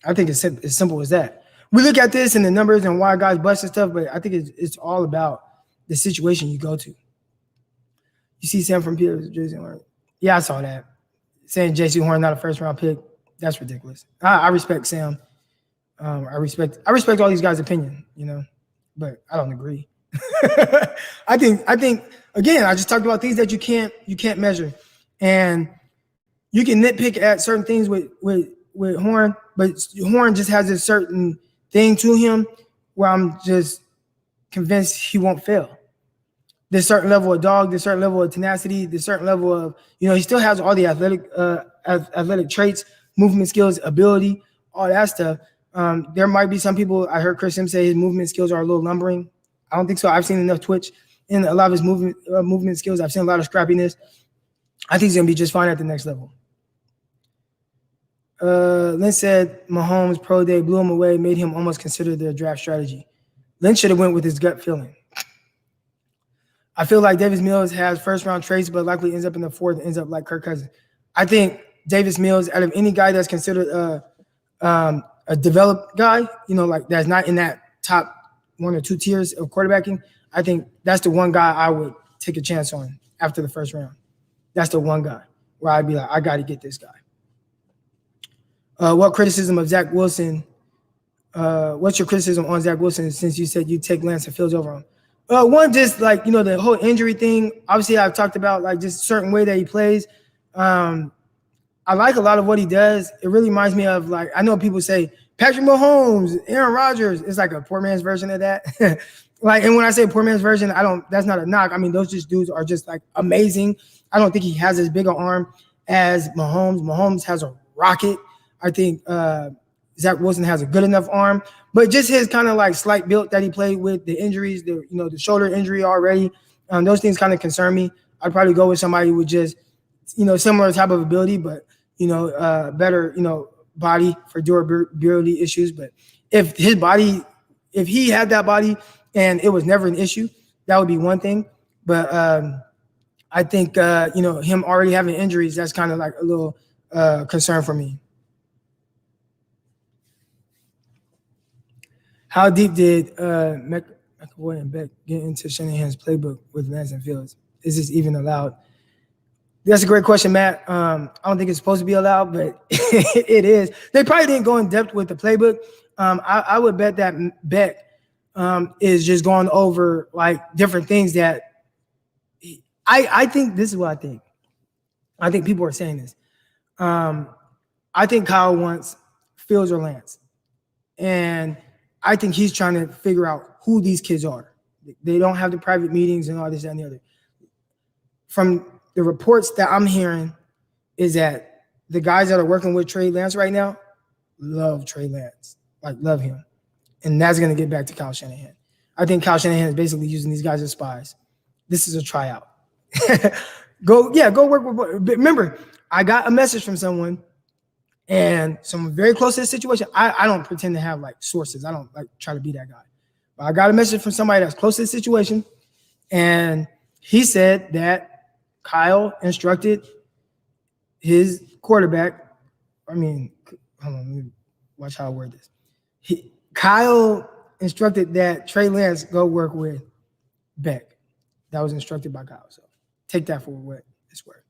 I think it's as simple as that. We look at this and the numbers and why guys bust and stuff, but I think it's all about the situation you go to. You see Sam from Peters, Jersey Horn. Yeah, I saw that. Saying J.C. Horn not a first-round pick, that's ridiculous. I respect Sam. I respect all these guys' opinion, but I don't agree. I think again, I just talked about things that you can't measure, and you can nitpick at certain things with Horn, but Horn just has a certain thing to him where I'm just convinced he won't fail. There's a certain level of dog, there's a certain level of tenacity, there's a certain level of, he still has all the athletic traits, movement skills, ability, all that stuff. There might be some people, I heard Chris Sims say his movement skills are a little lumbering. I don't think so. I've seen enough twitch in a lot of his movement skills. I've seen a lot of scrappiness. I think he's going to be just fine at the next level. Lynch said Mahomes' pro day blew him away, made him almost consider their draft strategy. Lynch should have went with his gut feeling. I feel like Davis Mills has first-round traits, but likely ends up in the fourth, ends up like Kirk Cousins. I think Davis Mills, out of any guy that's considered a developed guy, like that's not in that top 1 or 2 tiers of quarterbacking, I think that's the one guy I would take a chance on after the first round. That's the one guy where I'd be like, I got to get this guy. What criticism of Zach Wilson? What's your criticism on Zach Wilson since you said you take Lance and Fields over him? One, just like, the whole injury thing. Obviously, I've talked about like just a certain way that he plays. I like a lot of what he does. It really reminds me of like, I know people say Patrick Mahomes, Aaron Rodgers. It's like a poor man's version of that. And when I say poor man's version, that's not a knock. I mean, those dudes are just like amazing. I don't think he has as big an arm as Mahomes. Mahomes has a rocket. I think Zach Wilson has a good enough arm, but just his kind of like slight build that he played with, the injuries, the shoulder injury already, those things kind of concern me. I'd probably go with somebody with just, similar type of ability, but, better, body for durability issues. But if he had that body and it was never an issue, that would be one thing. But I think, him already having injuries, that's kind of like a little concern for me. How deep did McAvoy and Beck get into Shanahan's playbook with Lance and Fields? Is this even allowed? That's a great question, Matt. I don't think it's supposed to be allowed, but it is. They probably didn't go in depth with the playbook. I would bet that Beck is just going over like different things that I think this is what I think. I think people are saying this. I think Kyle wants Fields or Lance. And I think he's trying to figure out who these kids are. They don't have the private meetings and all this, that, and the other. From the reports that I'm hearing is that the guys that are working with Trey Lance right now love Trey Lance, like love him. And that's going to get back to Kyle Shanahan. I think Kyle Shanahan is basically using these guys as spies. This is a tryout. Go work with. Remember, I got a message from someone and someone very close to this situation. I don't pretend to have like sources. I don't like try to be that guy. But I got a message from somebody that's close to the situation, and he said that Kyle instructed his quarterback. I mean, hold on, let me watch how I word this. Kyle instructed that Trey Lance go work with Beck. That was instructed by Kyle. So take that for what it's worth.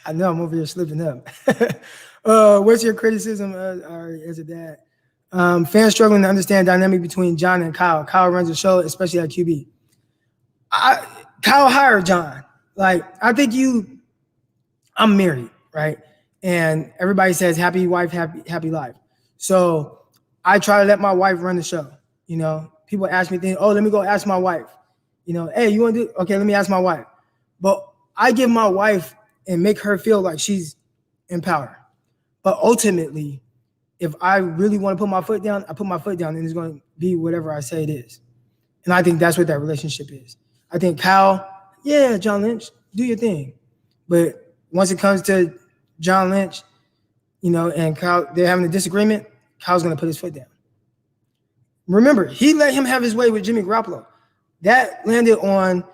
I know I'm over here slipping up. What's your criticism as a dad? Fans struggling to understand dynamic between John and Kyle. Kyle runs the show, especially at QB. Kyle hired John. Like, I think I'm married, right? And everybody says happy wife, happy life. So I try to let my wife run the show. You know, people ask me things, let me go ask my wife. You know, hey, you want to do? Okay, let me ask my wife. But I give my wife and make her feel like she's in power. But ultimately, if I really want to put my foot down, I put my foot down, and it's going to be whatever I say it is. And I think that's what that relationship is. I think Kyle, yeah, John Lynch, do your thing. But once it comes to John Lynch, you know, and Kyle, they're having a disagreement, Kyle's going to put his foot down. Remember, he let him have his way with Jimmy Garoppolo. That landed on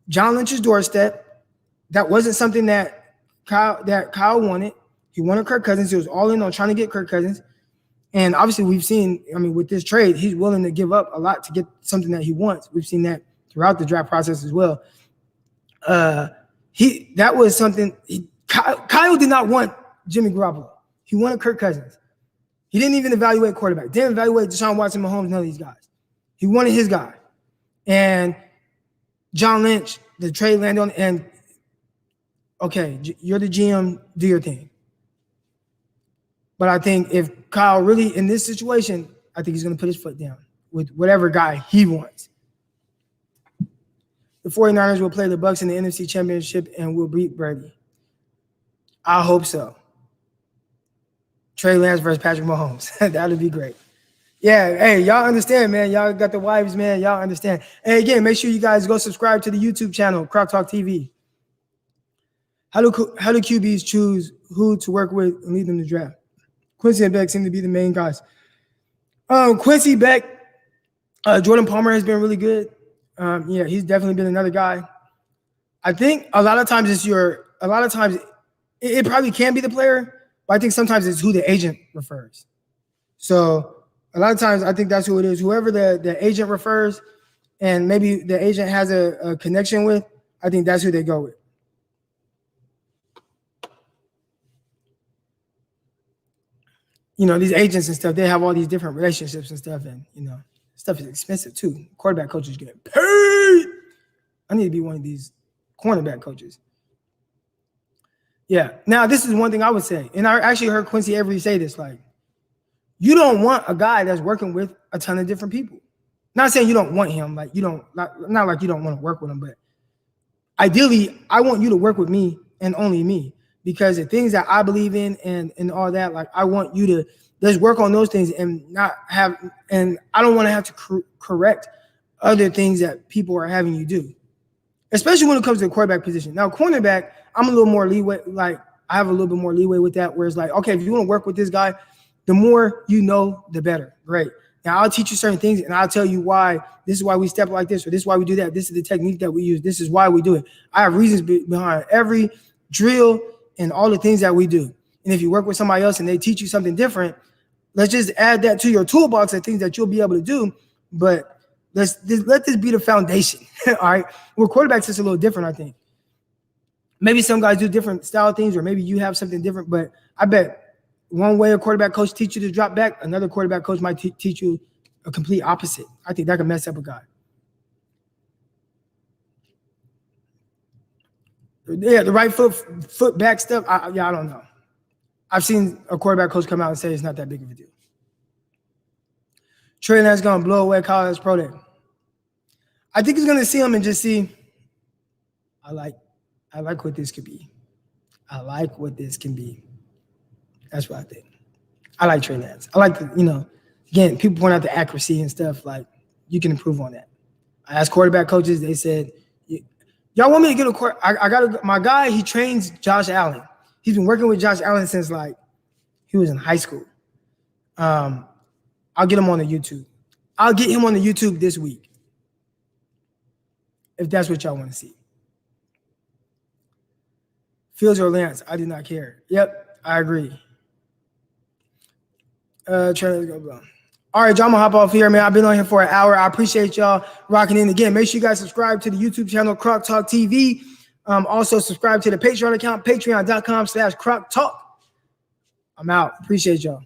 John Lynch's doorstep. That wasn't something that Kyle wanted. He wanted Kirk Cousins. He was all in on trying to get Kirk Cousins. And obviously we've seen, I mean, with this trade, he's willing to give up a lot to get something that he wants. We've seen that throughout the draft process as well. That was something Kyle did not want Jimmy Garoppolo. He wanted Kirk Cousins. He didn't even evaluate quarterback. Didn't evaluate Deshaun Watson, Mahomes, none of these guys. He wanted his guy. And John Lynch, the trade landed on, and okay, you're the GM, do your thing. But I think if Kyle really, in this situation, I think he's going to put his foot down with whatever guy he wants. The 49ers will play the Bucs in the NFC Championship and will beat Brady. I hope so. Trey Lance versus Patrick Mahomes. That would be great. Yeah, hey, y'all understand, man. Y'all got the wives, man. Y'all understand. And again, make sure you guys go subscribe to the YouTube channel, Croc Talk TV. How do QBs choose who to work with and lead them to draft? Quincy and Beck seem to be the main guys. Quincy, Beck, Jordan Palmer has been really good. Yeah, he's definitely been another guy. I think a lot of times it probably can be the player, but I think sometimes it's who the agent refers. So a lot of times I think that's who it is. Whoever the agent refers and maybe the agent has a connection with, I think that's who they go with. You know, these agents and stuff, they have all these different relationships and stuff, and, you know, stuff is expensive too. Quarterback coaches get paid. I need to be one of these cornerback coaches. Yeah. Now, this is one thing I would say, and I actually heard Quincy Avery say this, like, you don't want a guy that's working with a ton of different people. Not saying you don't want him, like you don't, not like you don't want to work with him, but ideally, I want you to work with me and only me, because the things that I believe in and all that, like I want you to just work on those things and not have, and I don't want to have to correct other things that people are having you do, especially when it comes to the quarterback position. Now, cornerback, I'm a little more leeway, like I have a little bit more leeway with that, where it's like, okay, if you want to work with this guy, the more you know, the better. Great. Now, I'll teach you certain things, and I'll tell you why. This is why we step like this, or this is why we do that. This is the technique that we use. This is why we do it. I have reasons behind every drill and all the things that we do. And if you work with somebody else and they teach you something different, let's just add that to your toolbox of things that you'll be able to do. But Let this be the foundation. All right. Well, quarterbacks is a little different, I think. Maybe some guys do different style things, or maybe you have something different. But I bet one way a quarterback coach teach you to drop back, another quarterback coach might teach you a complete opposite. I think that can mess up a guy. Yeah, the right foot back stuff. I don't know. I've seen a quarterback coach come out and say it's not that big of a deal. Trey Lance going to blow away college pro day. I think he's going to see him and just see, I like what this could be. I like what this can be. That's what I think. I like Trey Lance. I like again, people point out the accuracy and stuff. Like, you can improve on that. I asked quarterback coaches. They said, y'all want me to get a quarterback? I got my guy. He trains Josh Allen. He's been working with Josh Allen since he was in high school. I'll get him on the YouTube. I'll get him on the YouTube this week, if that's what y'all want to see. Fields or Lance, I do not care. Yep, I agree. Let's go. All right, y'all, I'm going to hop off here, man. I've been on here for an hour. I appreciate y'all rocking in. Again, make sure you guys subscribe to the YouTube channel, Croc Talk TV. Also, subscribe to the Patreon account, patreon.com/Croc Talk. I'm out. Appreciate y'all.